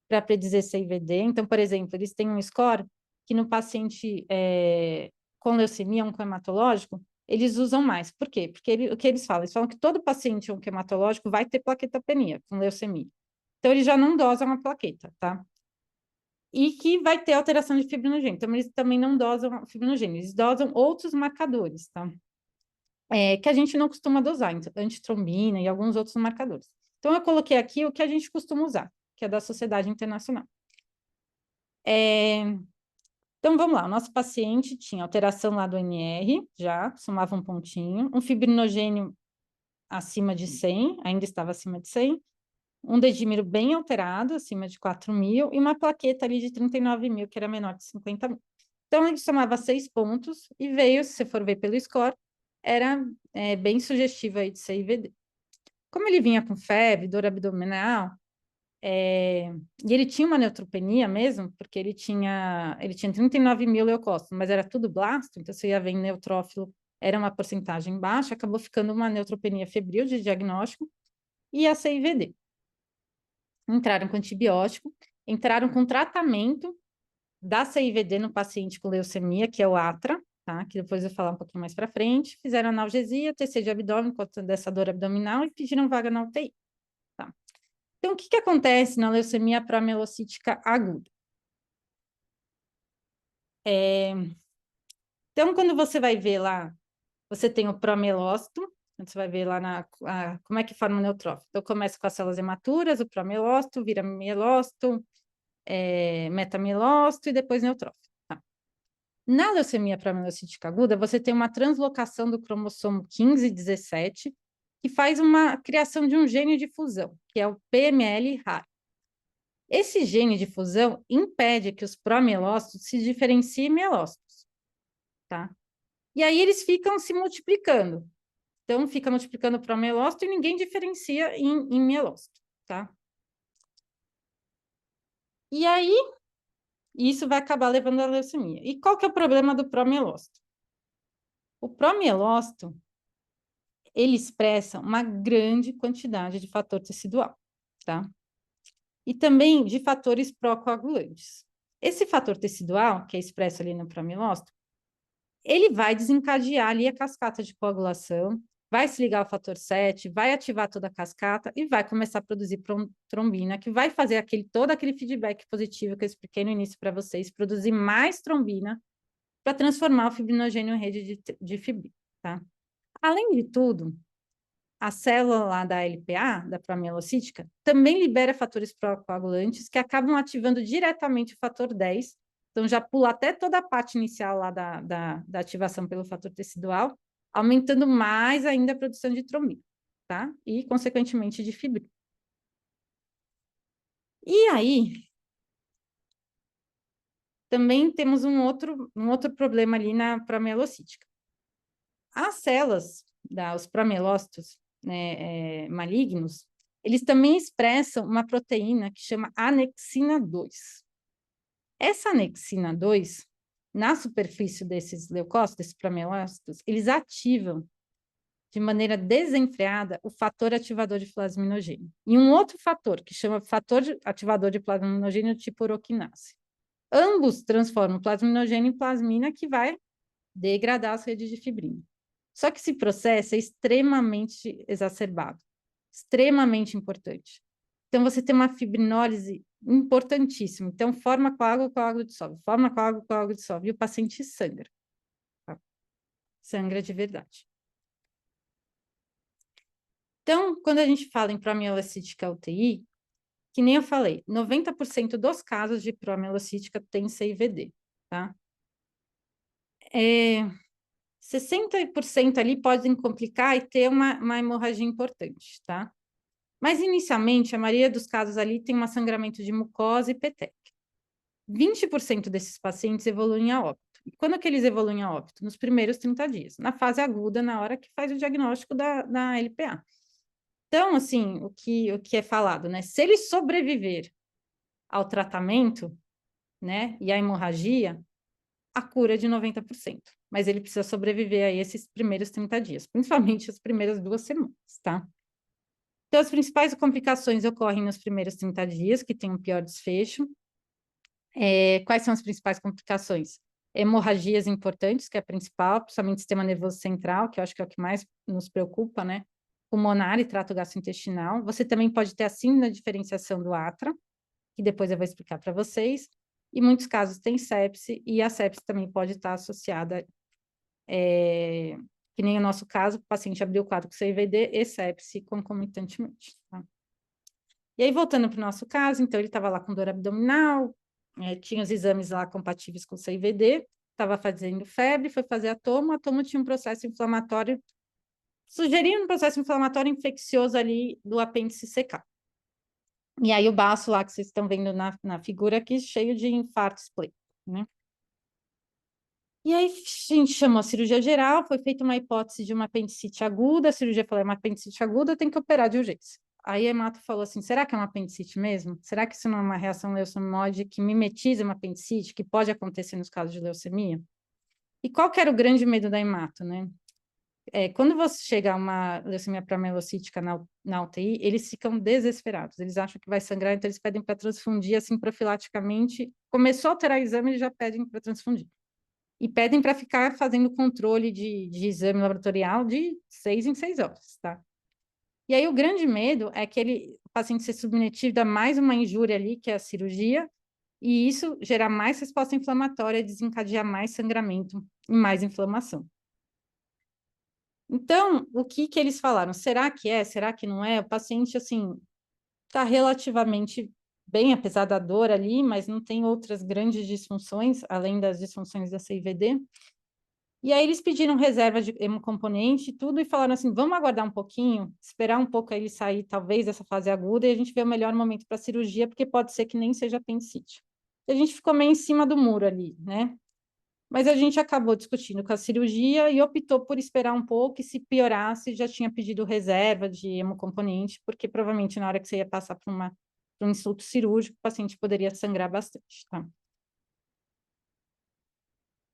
Para predizer CIVD. Então, por exemplo, eles têm um score que no paciente com leucemia oncohematológico, eles usam mais. Por quê? Porque o que eles falam? Eles falam que todo paciente oncohematológico vai ter plaquetopenia com leucemia. Então, eles já não dosam a plaqueta, tá? E que vai ter alteração de fibrinogênio. Então, eles também não dosam a fibrinogênio, eles dosam outros marcadores, tá? Que a gente não costuma dosar, antitrombina e alguns outros marcadores. Então, eu coloquei aqui o que a gente costuma usar, que é da Sociedade Internacional. Então, vamos lá. O nosso paciente tinha alteração lá do NR, já, somava um pontinho, um fibrinogênio acima de 100, ainda estava acima de 100, um dedímero bem alterado, acima de 4.000, e uma plaqueta ali de 39.000, que era menor de 50.000. Então, ele somava 6 pontos e veio, se você for ver pelo score, era bem sugestivo aí de CIVD. Como ele vinha com febre, dor abdominal, e ele tinha uma neutropenia mesmo, porque ele tinha 39.000 leucócitos, mas era tudo blasto, então você ia ver em neutrófilo, era uma porcentagem baixa, acabou ficando uma neutropenia febril de diagnóstico e a CIVD. Entraram com antibiótico, entraram com tratamento da CIVD no paciente com leucemia, que é o ATRA, tá? Que depois eu vou falar um pouquinho mais para frente. Fizeram analgesia, TC de abdômen, conta dessa dor abdominal e pediram vaga na UTI. Tá? Então, o que acontece na leucemia promielocítica aguda? Então, quando você vai ver lá, você tem o promielócito, você vai ver lá como é que forma o neutrófilo. Então, começa com as células hematuras, o promielócito, vira mielócito, metamielócito e depois neutrófilo. Tá? Na leucemia promielocítica aguda, você tem uma translocação do cromossomo 15 e 17, que faz uma criação de um gene de fusão, que é o PML-RAR. Esse gene de fusão impede que os promielócitos se diferenciem em mielócitos, tá? E aí eles ficam se multiplicando. Então, fica multiplicando o promielócito e ninguém diferencia em mielócito, tá? E aí, isso vai acabar levando à leucemia. E qual que é o problema do promielócito? O promielócito, ele expressa uma grande quantidade de fator tecidual, tá? E também de fatores procoagulantes. Esse fator tecidual, que é expresso ali no promielócito, ele vai desencadear ali a cascata de coagulação, vai se ligar ao fator 7, vai ativar toda a cascata e vai começar a produzir trombina, que vai fazer todo aquele feedback positivo que eu expliquei no início para vocês, produzir mais trombina para transformar o fibrinogênio em rede de fibrina, tá? Além de tudo, a célula lá da LPA, da promielocítica, também libera fatores procoagulantes que acabam ativando diretamente o fator 10. Então, já pula até toda a parte inicial lá da ativação pelo fator tecidual, aumentando mais ainda a produção de trombina, tá? E, consequentemente, de fibrina. E aí, também temos um outro problema ali na promielocítica. As células, os promielócitos, né, malignos, eles também expressam uma proteína que chama anexina 2. Essa anexina 2, na superfície desses leucócitos, desses promielócitos, eles ativam de maneira desenfreada o fator ativador de plasminogênio. E um outro fator, que chama ativador de plasminogênio tipo uroquinase. Ambos transformam plasminogênio em plasmina, que vai degradar as redes de fibrina. Só que esse processo é extremamente exacerbado, extremamente importante. Então, você tem uma fibrinólise importantíssima. Então, forma coágulo dissolve, forma coágulo dissolve, e o paciente sangra. Tá? Sangra de verdade. Então, quando a gente fala em promielocítica UTI, que nem eu falei, 90% dos casos de promielocítica tem CIVD, tá? 60% ali podem complicar e ter uma hemorragia importante, tá? Mas, inicialmente, a maioria dos casos ali tem um sangramento de mucosa e peteca. 20% desses pacientes evoluem a óbito. E quando que eles evoluem a óbito? Nos primeiros 30 dias, na fase aguda, na hora que faz o diagnóstico da LPA. Então, assim, o que é falado, né? Se ele sobreviver ao tratamento, né, e à hemorragia, a cura é de 90%. Mas ele precisa sobreviver a esses primeiros 30 dias, principalmente as primeiras 2 semanas, tá? Então, as principais complicações ocorrem nos primeiros 30 dias, que tem um pior desfecho. Quais são as principais complicações? Hemorragias importantes, que é a principal, principalmente sistema nervoso central, que eu acho que é o que mais nos preocupa, né? Pulmonar e trato gastrointestinal. Você também pode ter a síndrome da diferenciação do atra, que depois eu vou explicar para vocês. Em muitos casos tem sepse, e a sepse também pode estar associada, que nem o nosso caso, o paciente abriu o quadro com CIVD e sepse concomitantemente. Tá? E aí, voltando para o nosso caso, então ele estava lá com dor abdominal, tinha os exames lá compatíveis com CIVD, estava fazendo febre, foi fazer a tomo tinha um processo inflamatório, sugerindo um processo inflamatório infeccioso ali do apêndice secar. E aí o baço lá que vocês estão vendo na figura aqui, cheio de infarto esplético, né? E aí a gente chamou a cirurgia geral, foi feita uma hipótese de uma apendicite aguda, a cirurgia falou, é uma apendicite aguda, tem que operar de urgência. Aí a hemato falou assim, será que é uma apendicite mesmo? Será que isso não é uma reação leucemioide que mimetiza uma apendicite, que pode acontecer nos casos de leucemia? E qual que era o grande medo da hemato, né? Quando você chega a uma leucemia pré-mielocítica na UTI, eles ficam desesperados, eles acham que vai sangrar, então eles pedem para transfundir, assim, profilaticamente. Começou a alterar o exame, eles já pedem para transfundir. E pedem para ficar fazendo controle de exame laboratorial de 6 em 6 horas, tá? E aí o grande medo é que o paciente ser submetido a mais uma injúria ali, que é a cirurgia, e isso gerar mais resposta inflamatória, desencadear mais sangramento e mais inflamação. Então, o que eles falaram? Será que é? Será que não é? O paciente, assim, está relativamente bem, apesar da dor ali, mas não tem outras grandes disfunções, além das disfunções da CIVD. E aí eles pediram reserva de hemocomponente e tudo, e falaram assim, vamos aguardar um pouquinho, esperar um pouco ele sair, talvez, dessa fase aguda, e a gente vê o melhor momento para a cirurgia, porque pode ser que nem seja apendicite. E a gente ficou meio em cima do muro ali, né? Mas a gente acabou discutindo com a cirurgia e optou por esperar um pouco, e se piorasse, já tinha pedido reserva de hemocomponente, porque provavelmente na hora que você ia passar por um insulto cirúrgico, o paciente poderia sangrar bastante, tá?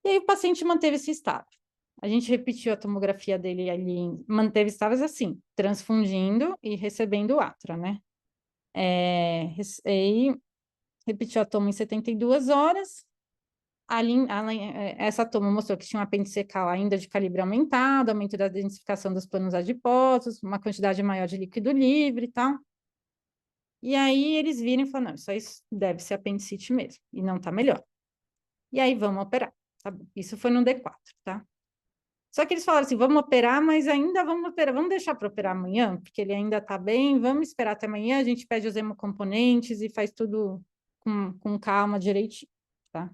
E aí o paciente manteve esse estado. A gente repetiu a tomografia dele ali, manteve estáveis assim, transfundindo e recebendo o atra, né? E repetiu a tomo em 72 horas. Essa toma mostrou que tinha um apêndice secal ainda de calibre aumentado, aumento da densificação dos planos adiposos, uma quantidade maior de líquido livre e tal. E aí eles viram e falaram, não, isso deve ser apendicite mesmo, e não tá melhor. E aí vamos operar, tá bom? Isso foi no D4, tá? Só que eles falaram assim, vamos operar, mas ainda vamos operar, vamos deixar para operar amanhã, porque ele ainda tá bem, vamos esperar até amanhã, a gente pede os hemocomponentes e faz tudo com calma, direitinho, tá?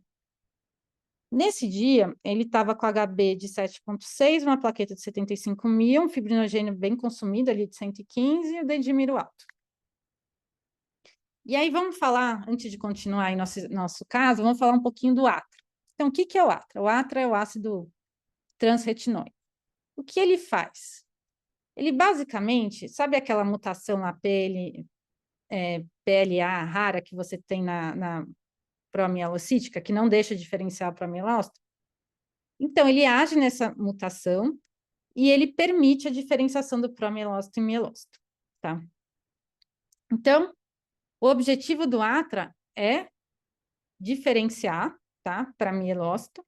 Nesse dia, ele estava com HB de 7,6, uma plaqueta de 75 mil, um fibrinogênio bem consumido ali de 115 e o dedimiro alto. E aí vamos falar, antes de continuar em nosso caso, vamos falar um pouquinho do atra. Então, o que é o atra? O atra é o ácido transretinóico. O que ele faz? Ele basicamente, sabe aquela mutação lá PLA rara que você tem na promielocítica, que não deixa diferenciar a promielócito? Então, ele age nessa mutação e ele permite a diferenciação do promielócito e mielócito, tá? Então, o objetivo do ATRA é diferenciar, tá, para mielócito,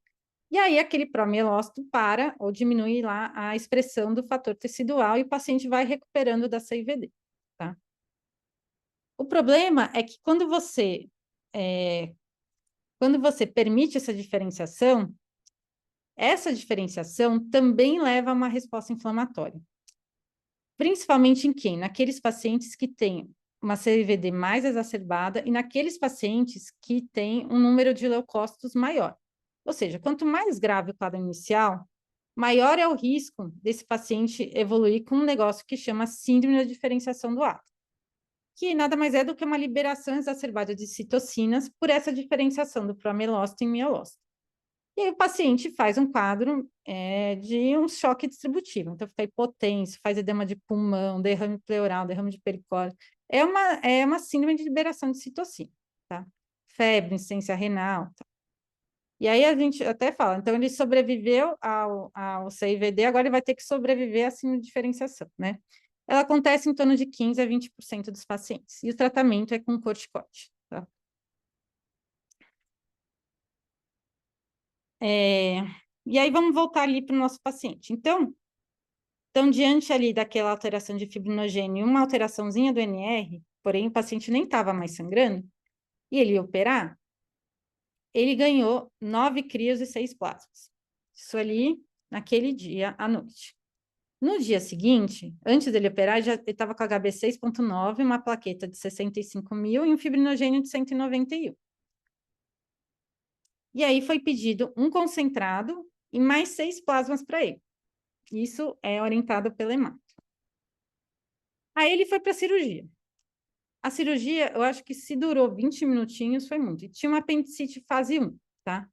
e aí aquele promielócito para ou diminui lá a expressão do fator tecidual e o paciente vai recuperando da CIVD, tá? O problema é que quando você permite essa diferenciação também leva a uma resposta inflamatória. Principalmente em quem? Naqueles pacientes que têm uma CVD mais exacerbada e naqueles pacientes que têm um número de leucócitos maior. Ou seja, quanto mais grave o quadro inicial, maior é o risco desse paciente evoluir com um negócio que chama síndrome da diferenciação do ATRA, que nada mais é do que uma liberação exacerbada de citocinas por essa diferenciação do promielócito e mielócito. E aí o paciente faz um quadro de um choque distributivo, então fica hipotenso, faz edema de pulmão, derrame pleural, derrame de pericórdio. É uma síndrome de liberação de citocina, tá? Febre, insuficiência renal, tá? E aí a gente até fala, então ele sobreviveu ao CIVD, agora ele vai ter que sobreviver à síndrome de diferenciação, né? Ela acontece em torno de 15% a 20% dos pacientes, e o tratamento é com corticoide, tá? E aí vamos voltar ali para o nosso paciente. Então, diante ali daquela alteração de fibrinogênio e uma alteraçãozinha do NR, porém o paciente nem estava mais sangrando, e ele ia operar, ele ganhou 9 crios e 6 plasmas. Isso ali, naquele dia, à noite. No dia seguinte, antes dele operar, ele estava com HB 6,9, uma plaqueta de 65 mil e um fibrinogênio de 191. E aí foi pedido um concentrado e mais 6 plasmas para ele. Isso é orientado pela hemato. Aí ele foi para a cirurgia. A cirurgia, eu acho que se durou 20 minutinhos, foi muito. E tinha uma apendicite fase 1, tá?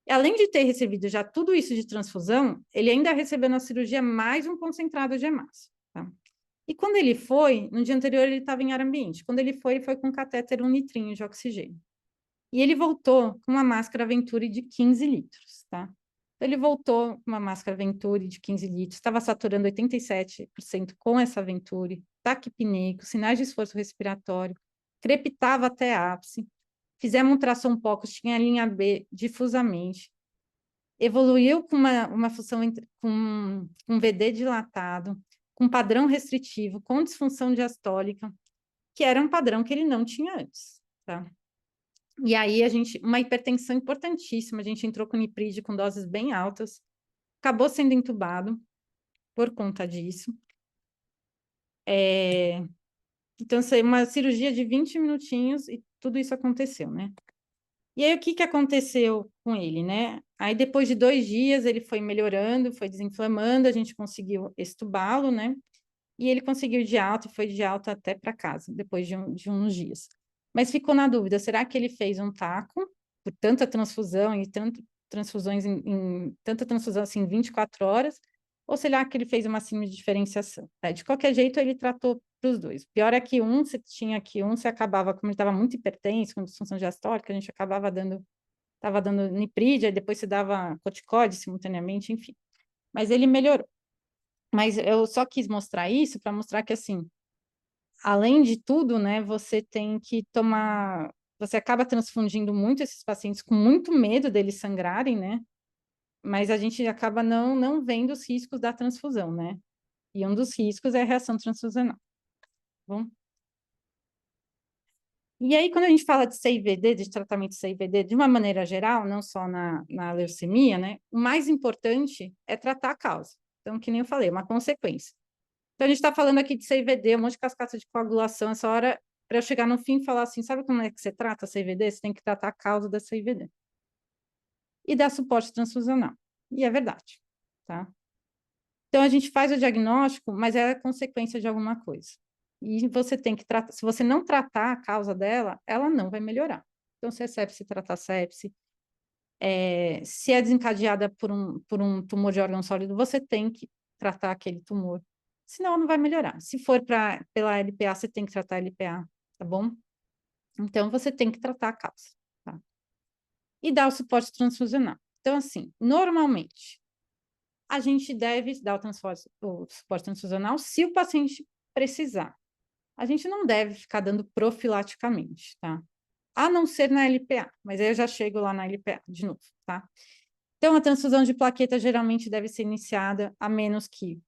E além de ter recebido já tudo isso de transfusão, ele ainda recebeu na cirurgia mais um concentrado de hemácia, tá? E quando ele foi, no dia anterior ele estava em ar ambiente. Quando ele foi com catéter 1 litrinho de oxigênio. E ele voltou com uma máscara Venturi de 15 litros, tá? Então, ele voltou com uma máscara Venturi de 15 litros, estava saturando 87% com essa Venturi, taquipneico, sinais de esforço respiratório, crepitava até ápice, fizemos um ultrassom POCUS, tinha a linha B difusamente, evoluiu com uma função com um VD dilatado, com padrão restritivo, com disfunção diastólica, que era um padrão que ele não tinha antes, tá? E aí uma hipertensão importantíssima, a gente entrou com niprid com doses bem altas, acabou sendo entubado por conta disso. Então, uma cirurgia de 20 minutinhos e tudo isso aconteceu, né? E aí, o que aconteceu com ele, né? Aí, depois de 2 dias, ele foi melhorando, foi desinflamando, a gente conseguiu extubá-lo, né? E ele conseguiu ir de alta e foi de alta até para casa, depois de uns dias. Mas ficou na dúvida, será que ele fez um taco por tanta transfusão e tanta transfusão assim em 24 horas? Ou será que ele fez uma síndrome de diferenciação? De qualquer jeito, ele tratou para os dois. O pior é que você tinha aqui você acabava, como ele estava muito hipertenso, com disfunção diastólica, a gente acabava estava dando niprid, aí depois se dava corticóide simultaneamente, enfim. Mas ele melhorou. Mas eu só quis mostrar isso para mostrar que, assim, além de tudo, né, você tem que tomar... Você acaba transfundindo muito esses pacientes com muito medo deles sangrarem, né? Mas a gente acaba não vendo os riscos da transfusão, né? E um dos riscos é a reação transfusional. Bom? E aí, quando a gente fala de CIVD, de tratamento de CIVD, de uma maneira geral, não só na leucemia, né? O mais importante é tratar a causa. Então, que nem eu falei, uma consequência. Então, a gente está falando aqui de CIVD, um monte de cascata de coagulação, essa hora, para eu chegar no fim e falar assim, sabe como é que você trata a CIVD? Você tem que tratar a causa da CIVD. E dar suporte transfusional. E é verdade, tá? Então, a gente faz o diagnóstico, mas é a consequência de alguma coisa. E você tem que tratar, se você não tratar a causa dela, ela não vai melhorar. Então, se é sepse, tratar sepse. Se é desencadeada por um tumor de órgão sólido, você tem que tratar aquele tumor. senão não vai melhorar. Se for pela LPA, você tem que tratar a LPA, tá bom? Então, você tem que tratar a causa, tá? E dar o suporte transfusional. Então, assim, normalmente, a gente deve dar o suporte transfusional se o paciente precisar. A gente não deve ficar dando profilaticamente, tá? A não ser na LPA, mas aí eu já chego lá na LPA de novo, tá? Então, a transfusão de plaqueta geralmente deve ser iniciada, a menos que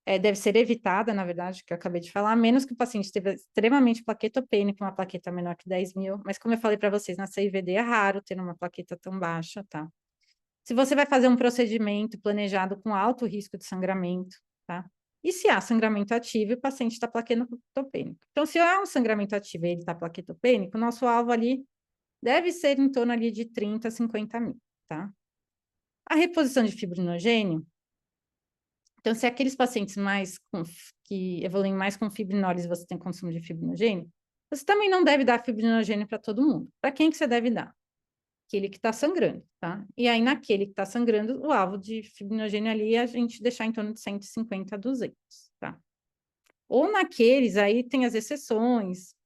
deve ser evitada, na verdade, que eu acabei de falar, a menos que o paciente esteja extremamente plaquetopênico, uma plaqueta menor que 10.000, mas como eu falei para vocês, na CIVD é raro ter uma plaqueta tão baixa, tá? Se você vai fazer um procedimento planejado com alto risco de sangramento, tá? E se há sangramento ativo, o paciente está plaquetopênico. Então, se há um sangramento ativo e ele está plaquetopênico, o nosso alvo ali deve ser em torno ali de 30 a 50 mil, tá? A reposição de fibrinogênio, então, se aqueles pacientes que evoluem mais com fibrinólise, você tem consumo de fibrinogênio, você também não deve dar fibrinogênio para todo mundo. Para quem que você deve dar? Aquele que está sangrando, tá? E aí, naquele que está sangrando, o alvo de fibrinogênio ali, a gente deixar em torno de 150 a 200, tá? Ou naqueles, aí tem as exceções,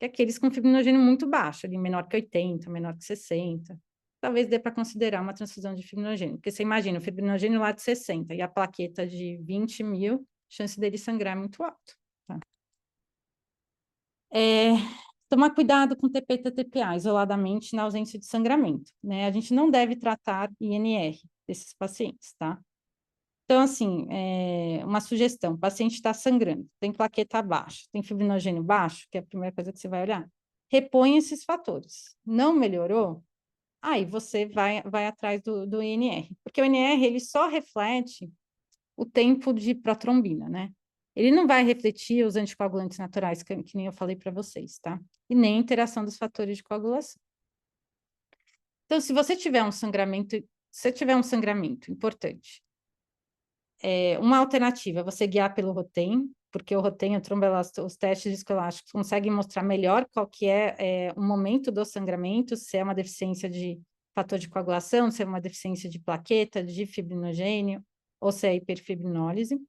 que é aqueles com fibrinogênio muito baixo, ali menor que 80, menor que 60. Talvez dê para considerar uma transfusão de fibrinogênio, porque você imagina, o fibrinogênio lá de 60 e a plaqueta de 20.000, a chance dele sangrar é muito alta, tá? Tomar cuidado com TP e TPA, isoladamente, na ausência de sangramento, né? A gente não deve tratar INR desses pacientes, tá? Então, assim, uma sugestão, o paciente está sangrando, tem plaqueta baixa, tem fibrinogênio baixo, que é a primeira coisa que você vai olhar, repõe esses fatores. Não melhorou? Aí você vai atrás do INR, porque o INR, ele só reflete o tempo de protrombina, né? Ele não vai refletir os anticoagulantes naturais, que nem eu falei para vocês, tá? E nem a interação dos fatores de coagulação. Então, se você tiver um sangramento, importante, uma alternativa é você guiar pelo Rotem, porque o Rotem, os testes viscoelásticos conseguem mostrar melhor qual que é o momento do sangramento, se é uma deficiência de fator de coagulação, se é uma deficiência de plaqueta, de fibrinogênio, ou se é hiperfibrinólise.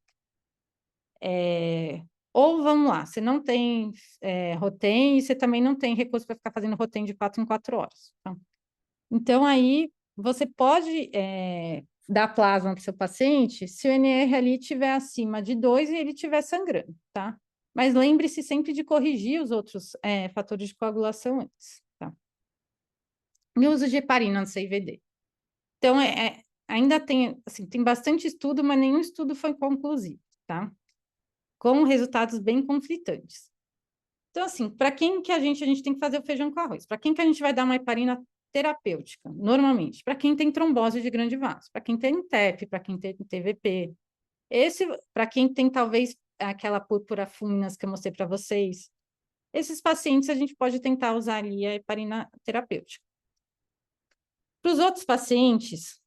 Ou, vamos lá, você não tem Rotem e você também não tem recurso para ficar fazendo Rotem de 4 em 4 horas. Tá? Então, aí, você pode dar plasma para o seu paciente se o NR ali estiver acima de 2 e ele estiver sangrando, tá? Mas lembre-se sempre de corrigir os outros fatores de coagulação antes, tá? E o uso de heparina no CIVD. Então, ainda tem, assim, tem bastante estudo, mas nenhum estudo foi conclusivo, tá? Com resultados bem conflitantes. Então, assim, para quem que a gente tem que fazer o feijão com arroz? Para quem que a gente vai dar uma heparina terapêutica, normalmente? Para quem tem trombose de grande vaso, para quem tem TEP, para quem tem TVP. Para quem tem, talvez, aquela púrpura fulminas que eu mostrei para vocês. Esses pacientes, a gente pode tentar usar ali a heparina terapêutica. Para os outros pacientes,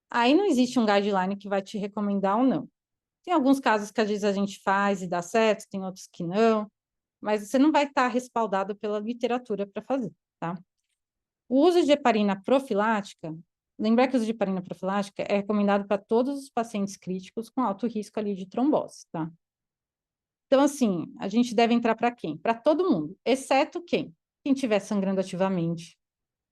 aí não existe um guideline que vai te recomendar ou não. Tem alguns casos que às vezes a gente faz e dá certo, tem outros que não, mas você não vai estar respaldado pela literatura para fazer, tá? O uso de heparina profilática, lembrar que o uso de heparina profilática é recomendado para todos os pacientes críticos com alto risco ali de trombose, tá? Então, assim, a gente deve entrar para quem? Para todo mundo, exceto quem? Quem estiver sangrando ativamente,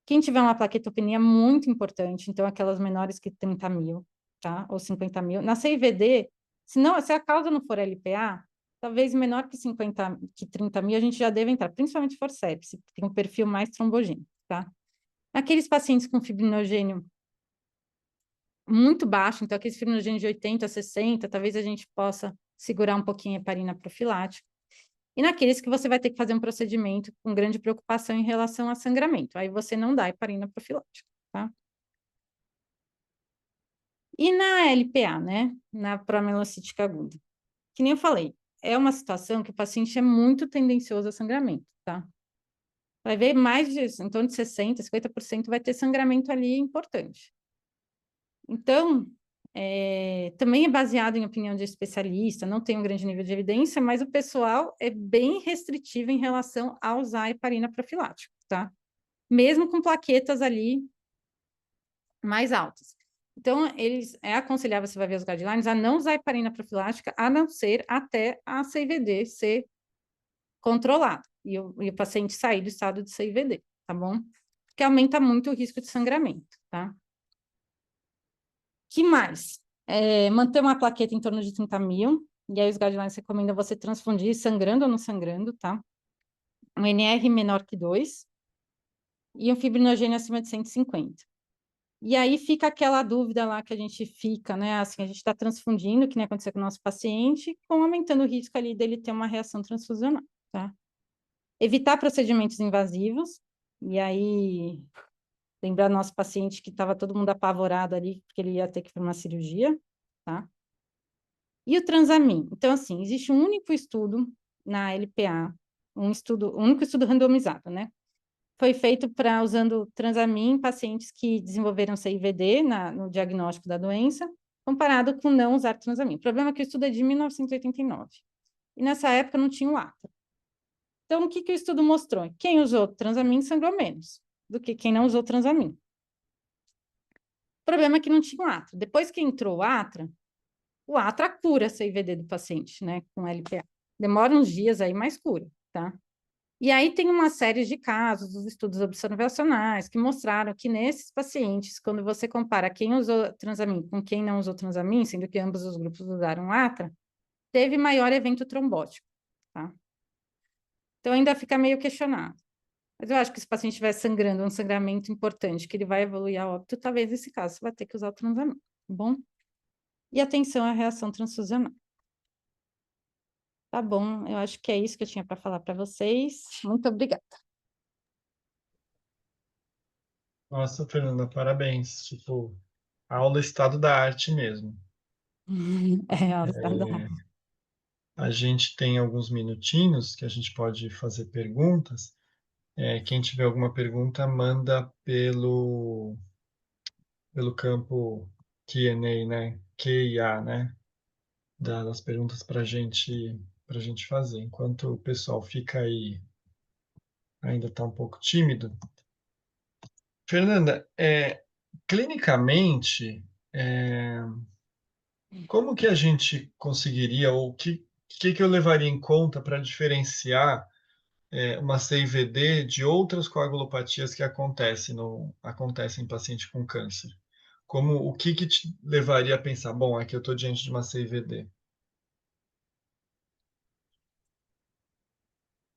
quem tiver uma plaquetopenia muito importante, então aquelas menores que 30.000, tá? Ou 50.000. Na CIVD, se a causa não for LPA, talvez menor que 30.000, a gente já deve entrar, principalmente se for sepse, que tem um perfil mais trombogênico, tá? Aqueles pacientes com fibrinogênio muito baixo, então aqueles fibrinogênios de 80 a 60, talvez a gente possa segurar um pouquinho a heparina profilática. E naqueles que você vai ter que fazer um procedimento com grande preocupação em relação a sangramento, aí você não dá heparina profilática, tá? E na LPA, né, na promielocítica aguda, que nem eu falei, é uma situação que o paciente é muito tendencioso a sangramento, tá? Vai ver mais de, em torno de 60%, 50% vai ter sangramento ali importante. Então, também é baseado em opinião de especialista, não tem um grande nível de evidência, mas o pessoal é bem restritivo em relação a usar heparina profilática, tá? Mesmo com plaquetas ali mais altas. Então, é aconselhável, você vai ver os guidelines, a não usar heparina profilática, a não ser até a CIVD ser controlado e o paciente sair do estado de CIVD, tá bom? Porque aumenta muito o risco de sangramento, tá? Que mais? Manter uma plaqueta em torno de 30 mil, e aí os guidelines recomendam você transfundir sangrando ou não sangrando, tá? Um NR menor que 2 e um fibrinogênio acima de 150. E aí fica aquela dúvida lá que a gente fica, né? Assim, a gente está transfundindo, que nem aconteceu com o nosso paciente, com aumentando o risco ali dele ter uma reação transfusional, tá? Evitar procedimentos invasivos, e aí lembrar nosso paciente que estava todo mundo apavorado ali, porque ele ia ter que ir para uma cirurgia, tá? E o Transamin? Então, assim, existe um único estudo na LPA, um único estudo randomizado, né? Foi feito para usando Transamin em pacientes que desenvolveram CIVD no diagnóstico da doença, comparado com não usar Transamin. O problema é que o estudo é de 1989. E nessa época não tinha o ATA. Então, o que o estudo mostrou? Quem usou Transamin sangrou menos do que quem não usou Transamin. O problema é que não tinha o ATRA. Depois que entrou o ATRA cura a CIVD do paciente, né, com LPA. Demora uns dias aí, mas cura, tá? E aí tem uma série de casos, dos estudos observacionais, que mostraram que nesses pacientes, quando você compara quem usou Transamin com quem não usou Transamin, sendo que ambos os grupos usaram ATRA, teve maior evento trombótico, tá? Então ainda fica meio questionado. Mas eu acho que se o paciente estiver sangrando, um sangramento importante, que ele vai evoluir a óbito, talvez nesse caso você vai ter que usar o Transamin, tá bom? E atenção à reação transfusional. Tá bom, eu acho que é isso que eu tinha para falar para vocês. Muito obrigada. Nossa, Fernanda, parabéns. Tipo, aula estado da arte mesmo. É, a hora está A gente tem alguns minutinhos que a gente pode fazer perguntas. Quem tiver alguma pergunta, manda pelo campo Q&A, né? Q&A, né? Das perguntas para gente fazer. Enquanto o pessoal fica aí, ainda está um pouco tímido. Fernanda, clinicamente, como que a gente conseguiria, ou que eu levaria em conta para diferenciar uma CIVD de outras coagulopatias que acontecem em paciente com câncer? O que te levaria a pensar, bom, aqui eu estou diante de uma CIVD?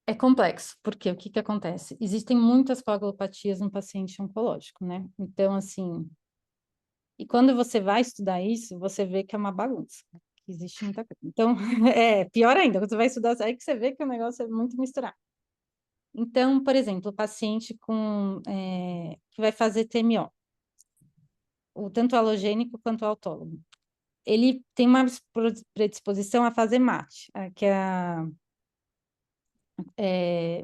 É complexo, porque o que acontece? Existem muitas coagulopatias no paciente oncológico, né? Então, assim, e quando você vai estudar isso, você vê que é uma bagunça, que existe muita coisa. Então, pior ainda, quando você vai estudar, aí que você vê que o negócio é muito misturado. Então, por exemplo, o paciente que vai fazer TMO, tanto alogênico quanto autólogo, ele tem uma predisposição a fazer MAT, que é a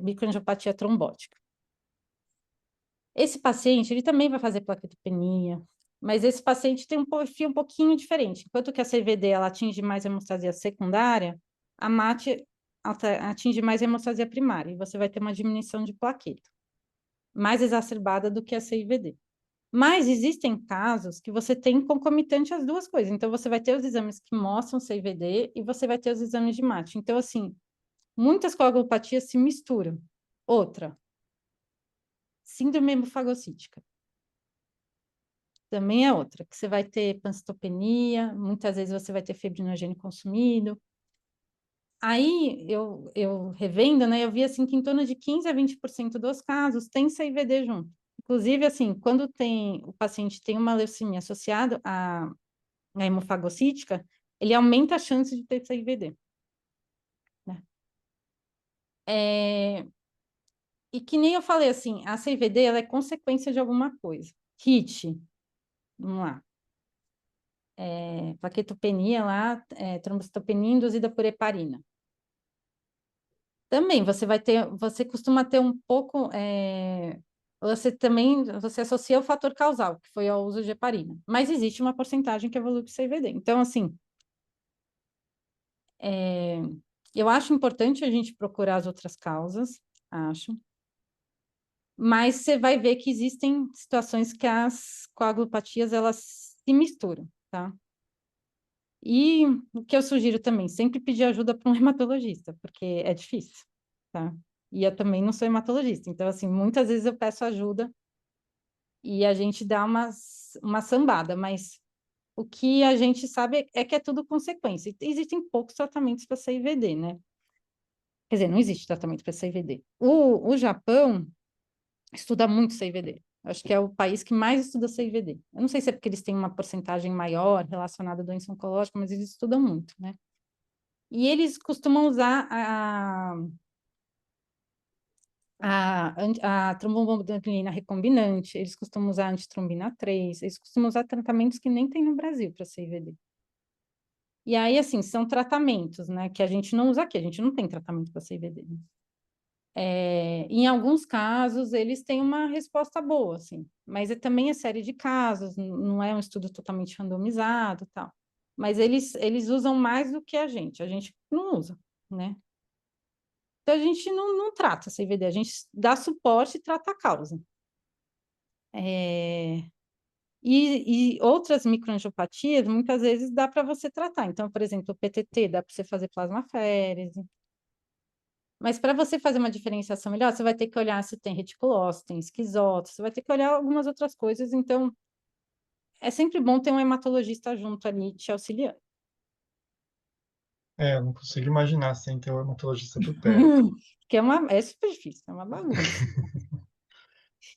microangiopatia trombótica. Esse paciente, ele também vai fazer plaquetopenia, mas esse paciente tem um perfil um pouquinho diferente. Enquanto que a CVD ela atinge mais a hemostasia secundária, a MAT atinge mais a hemostasia primária, e você vai ter uma diminuição de plaqueta, mais exacerbada do que a CIVD. Mas existem casos que você tem concomitante as duas coisas. Então, você vai ter os exames que mostram CIVD e você vai ter os exames de MAT. Então, assim, muitas coagulopatias se misturam. Outra, síndrome hemofagocítica. Também é outra, que você vai ter pancitopenia, muitas vezes você vai ter fibrinogênio consumido. Aí, eu revendo, né, eu vi, assim, que em torno de 15 a 20% dos casos tem CIVD junto. Inclusive, assim, quando o paciente tem uma leucemia associada à hemofagocítica, ele aumenta a chance de ter CIVD. Né? E que nem eu falei, assim, a CIVD, ela é consequência de alguma coisa. HIT, vamos lá. Plaquetopenia lá, trombocitopenia induzida por heparina. Também, você costuma ter um pouco, você associa o fator causal, que foi ao uso de heparina, mas existe uma porcentagem que evolui para CVD. Então, assim, eu acho importante a gente procurar as outras causas, acho, mas você vai ver que existem situações que as coagulopatias, elas se misturam, tá? E o que eu sugiro também, sempre pedir ajuda para um hematologista, porque é difícil, tá? E eu também não sou hematologista, então, assim, muitas vezes eu peço ajuda e a gente dá uma sambada, mas o que a gente sabe é que é tudo consequência. Existem poucos tratamentos para CIVD, né? Quer dizer, não existe tratamento para CIVD. O Japão estuda muito CIVD. Acho que é o país que mais estuda CIVD. Eu não sei se é porque eles têm uma porcentagem maior relacionada à doença oncológica, mas eles estudam muito, né? E eles costumam usar a trombomboglina recombinante, eles costumam usar a antitrombina 3, eles costumam usar tratamentos que nem tem no Brasil para CIVD. E aí, assim, são tratamentos, né, que a gente não usa aqui, a gente não tem tratamento para CIVD. Né? Em alguns casos, eles têm uma resposta boa, assim, mas também é série de casos, não é um estudo totalmente randomizado e tal. Mas eles usam mais do que a gente não usa, né? Então, a gente não trata CVD, a gente dá suporte e trata a causa. E outras microangiopatias, muitas vezes dá para você tratar. Então, por exemplo, o PTT, dá para você fazer plasmaférese. Mas para você fazer uma diferenciação melhor, você vai ter que olhar se tem reticulose, tem esquizoto, você vai ter que olhar algumas outras coisas. Então, é sempre bom ter um hematologista junto ali te auxiliando. Eu não consigo imaginar sem ter um hematologista por perto. Porque é super difícil, é uma bagunça.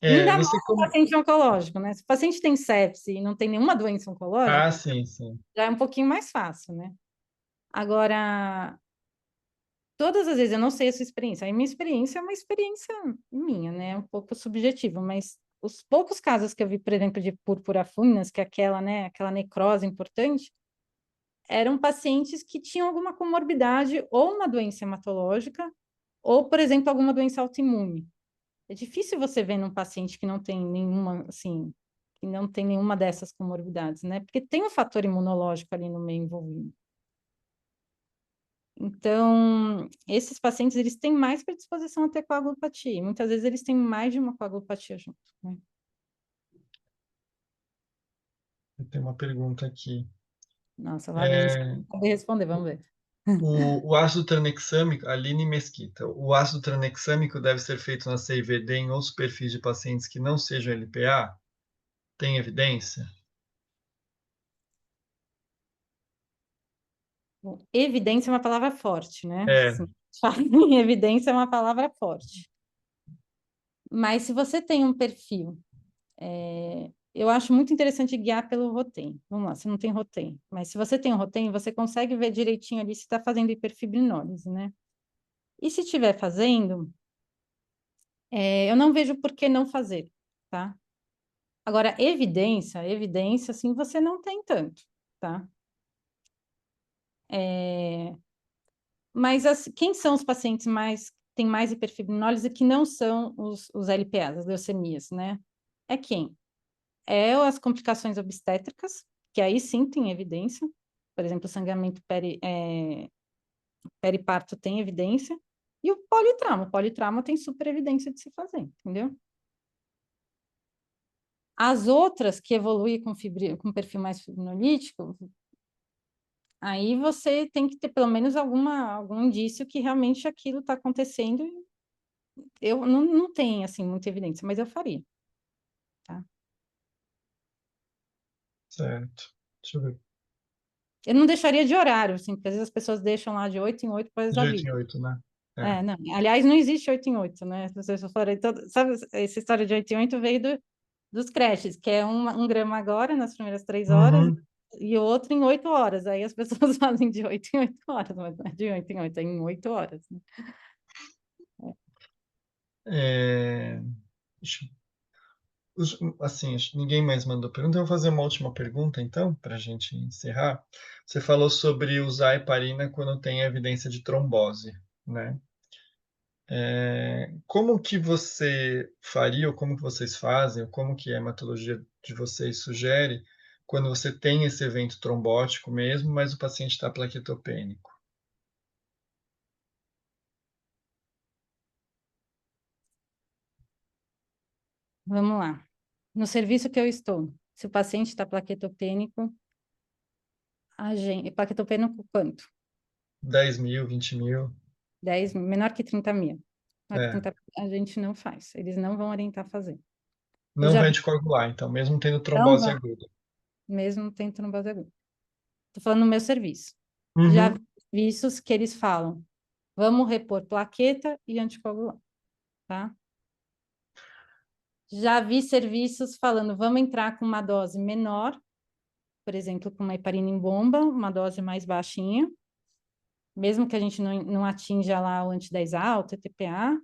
Ainda mais Você o como... paciente oncológico, né? Se o paciente tem sepse e não tem nenhuma doença Ah, oncológica, sim, sim. já é um pouquinho mais fácil, né? Agora, todas as vezes, eu não sei a sua experiência, a minha experiência é uma experiência minha, né? Um pouco subjetiva, mas os poucos casos que eu vi, por exemplo, de púrpura fúminas, que é aquela, né, aquela necrose importante, eram pacientes que tinham alguma comorbidade ou uma doença hematológica, ou, por exemplo, alguma doença autoimune. É difícil você ver num paciente que não tem nenhuma, assim, que não tem nenhuma dessas comorbidades, né? Porque tem um fator imunológico ali no meio envolvido. Então, esses pacientes, eles têm mais predisposição a ter coagulopatia. E muitas vezes eles têm mais de uma coagulopatia junto, né? Eu tenho uma pergunta aqui. Nossa, lá vem, É, saber responder, vamos ver. o ácido tranexâmico, Aline Mesquita, o ácido tranexâmico deve ser feito na CIVD em outros perfis de pacientes que não sejam LPA? Tem evidência? Bom, evidência é uma palavra forte, né? É, Sim. Evidência é uma palavra forte. Mas se você tem um perfil, eu acho muito interessante guiar pelo Rotem. Vamos lá, você não tem Rotem, mas se você tem um Rotem, você consegue ver direitinho ali se está fazendo hiperfibrinólise, né? E se estiver fazendo, eu não vejo por que não fazer, tá? Agora, evidência, assim, você não tem tanto, tá? Mas quem são os pacientes têm mais hiperfibrinólise que não são os LPAs, as leucemias, né? É quem? É as complicações obstétricas, que aí sim tem evidência. Por exemplo, o sangramento periparto tem evidência. E o politrauma. O politrauma tem super evidência de se fazer, entendeu? As outras que evoluem com perfil mais fibrinolítico, aí você tem que ter pelo menos algum indício que realmente aquilo está acontecendo. Eu não tenho, assim, muita evidência, mas eu faria, tá? certo. Deixa eu ver. Eu não deixaria de horário, assim, porque às vezes as pessoas deixam lá de 8 em 8 para De da 8 em vida. 8, né? É. Não. Aliás, não existe 8 em 8, né? Se vocês forem sabe, essa história de 8 em 8 veio dos creches, que é um grama agora, nas primeiras 3 horas, Uhum. e o outro em 8 horas. Aí as pessoas fazem de 8 em 8 horas, mas não é de 8 em 8, é em 8 horas, né? É, deixa assim, acho que ninguém mais mandou pergunta. Eu vou fazer uma última pergunta, então, para a gente encerrar. Você falou sobre usar heparina quando tem evidência de trombose, né? Como que você faria, ou como que vocês fazem, ou como que a hematologia de vocês sugere, quando você tem esse evento trombótico mesmo, mas o paciente está plaquetopênico? Vamos lá. No serviço que eu estou, Se o paciente está plaquetopênico, plaquetopênico quanto? 10 mil, 20 mil. 10, menor que 30 mil. Menor que É. 30 a gente não faz. Eles não vão orientar a fazer. Eu Não já vai vi, anticoagular, então, mesmo tendo não trombose vão, aguda. mesmo tentando base aguda. Estou falando no meu serviço. Já vi Uhum. serviços que eles falam, vamos repor plaqueta e anticoagulante, tá? Já vi serviços falando, vamos entrar com uma dose menor, por exemplo, com uma heparina em bomba, uma dose mais baixinha, mesmo que a gente não atinja lá o anti-10A, o TTPA,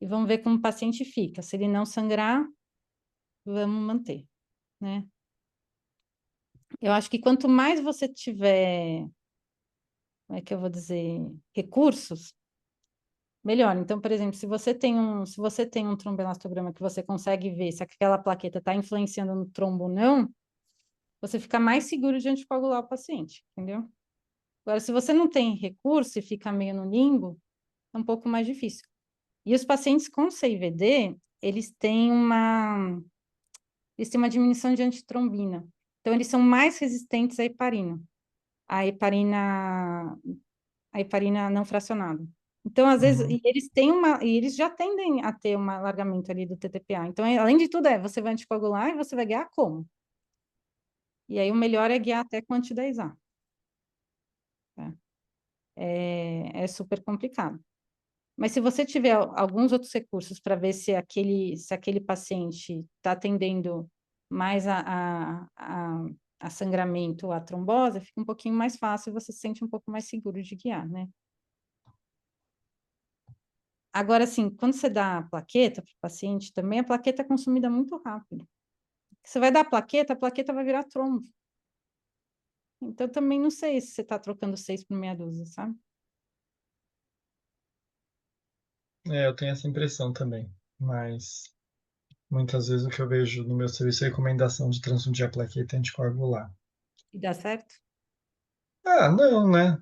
e vamos ver como o paciente fica. Se ele não sangrar, vamos manter, né? Eu acho que quanto mais você tiver, como é que eu vou dizer, recursos, melhor. Então, por exemplo, se você tem um tromboelastograma que você consegue ver se aquela plaqueta está influenciando no trombo ou não, você fica mais seguro de anticoagular o paciente, entendeu? Agora, se você não tem recurso e fica meio no limbo, é um pouco mais difícil. E os pacientes com CIVD, eles têm uma diminuição de antitrombina. Então, eles são mais resistentes à heparina, à heparina não fracionada. Então, às vezes, Uhum. e eles já tendem a ter um alargamento ali do TTPA. Então, além de tudo, você vai anticoagular e você vai guiar como? E aí, o melhor é guiar até com anti-10A. Tá? É super complicado. Mas se você tiver alguns outros recursos para ver se aquele paciente está atendendo mais a sangramento, a trombose, fica um pouquinho mais fácil, você se sente um pouco mais seguro de guiar, né? Agora, assim, quando você dá a plaqueta para o paciente, também a plaqueta é consumida muito rápido. Você vai dar a plaqueta vai virar trombo. Então, também não sei se você está trocando 6 por meia dúzia, sabe? É, eu tenho essa impressão também. Mas muitas vezes o que eu vejo no meu serviço é recomendação de transfundir a plaqueta anticoagular. E dá certo? Ah, não, né?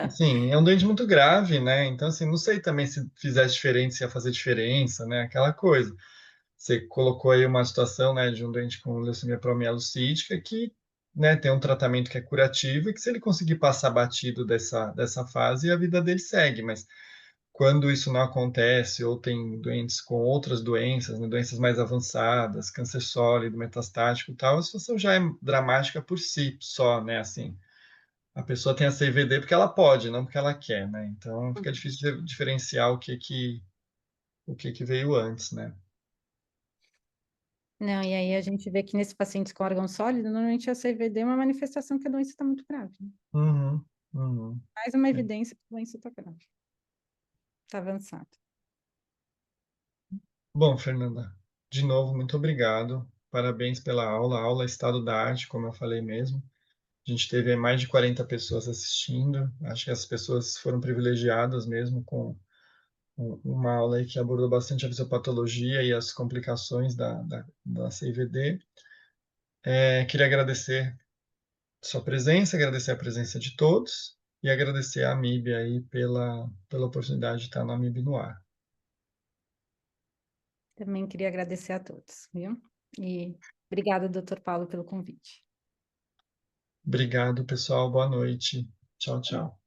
Assim, é um doente muito grave, né? Então, assim, não sei também se fizesse diferente, se ia fazer diferença, né? Aquela coisa. Você colocou aí uma situação, né, de um doente com leucemia promielocítica que, né, tem um tratamento que é curativo e que se ele conseguir passar batido dessa fase, a vida dele segue. Mas quando isso não acontece, ou tem doentes com outras doenças, né, doenças mais avançadas, câncer sólido, metastático e tal, a situação já é dramática por si só, né? Assim, a pessoa tem a CVD porque ela pode, não porque ela quer, né? Então fica difícil diferenciar o que veio antes, né? Não, e aí a gente vê que nesses pacientes com órgão sólido, normalmente a CVD é uma manifestação que a doença está muito grave, né? Uhum, uhum. Mais uma É. evidência que a doença está grave, está avançada. Bom, Fernanda, de novo, muito obrigado. Parabéns pela aula. A aula é Estado da Arte, como eu falei mesmo. A gente teve aí mais de 40 pessoas assistindo. Acho que as pessoas foram privilegiadas mesmo com uma aula aí que abordou bastante a fisiopatologia e as complicações da CIVD. Queria agradecer sua presença, agradecer a presença de todos e agradecer a MIB aí pela oportunidade de estar na MIB no ar. Também queria agradecer a todos, viu? E obrigada, doutor Paulo, pelo convite. Obrigado, pessoal. Boa noite. Tchau, tchau.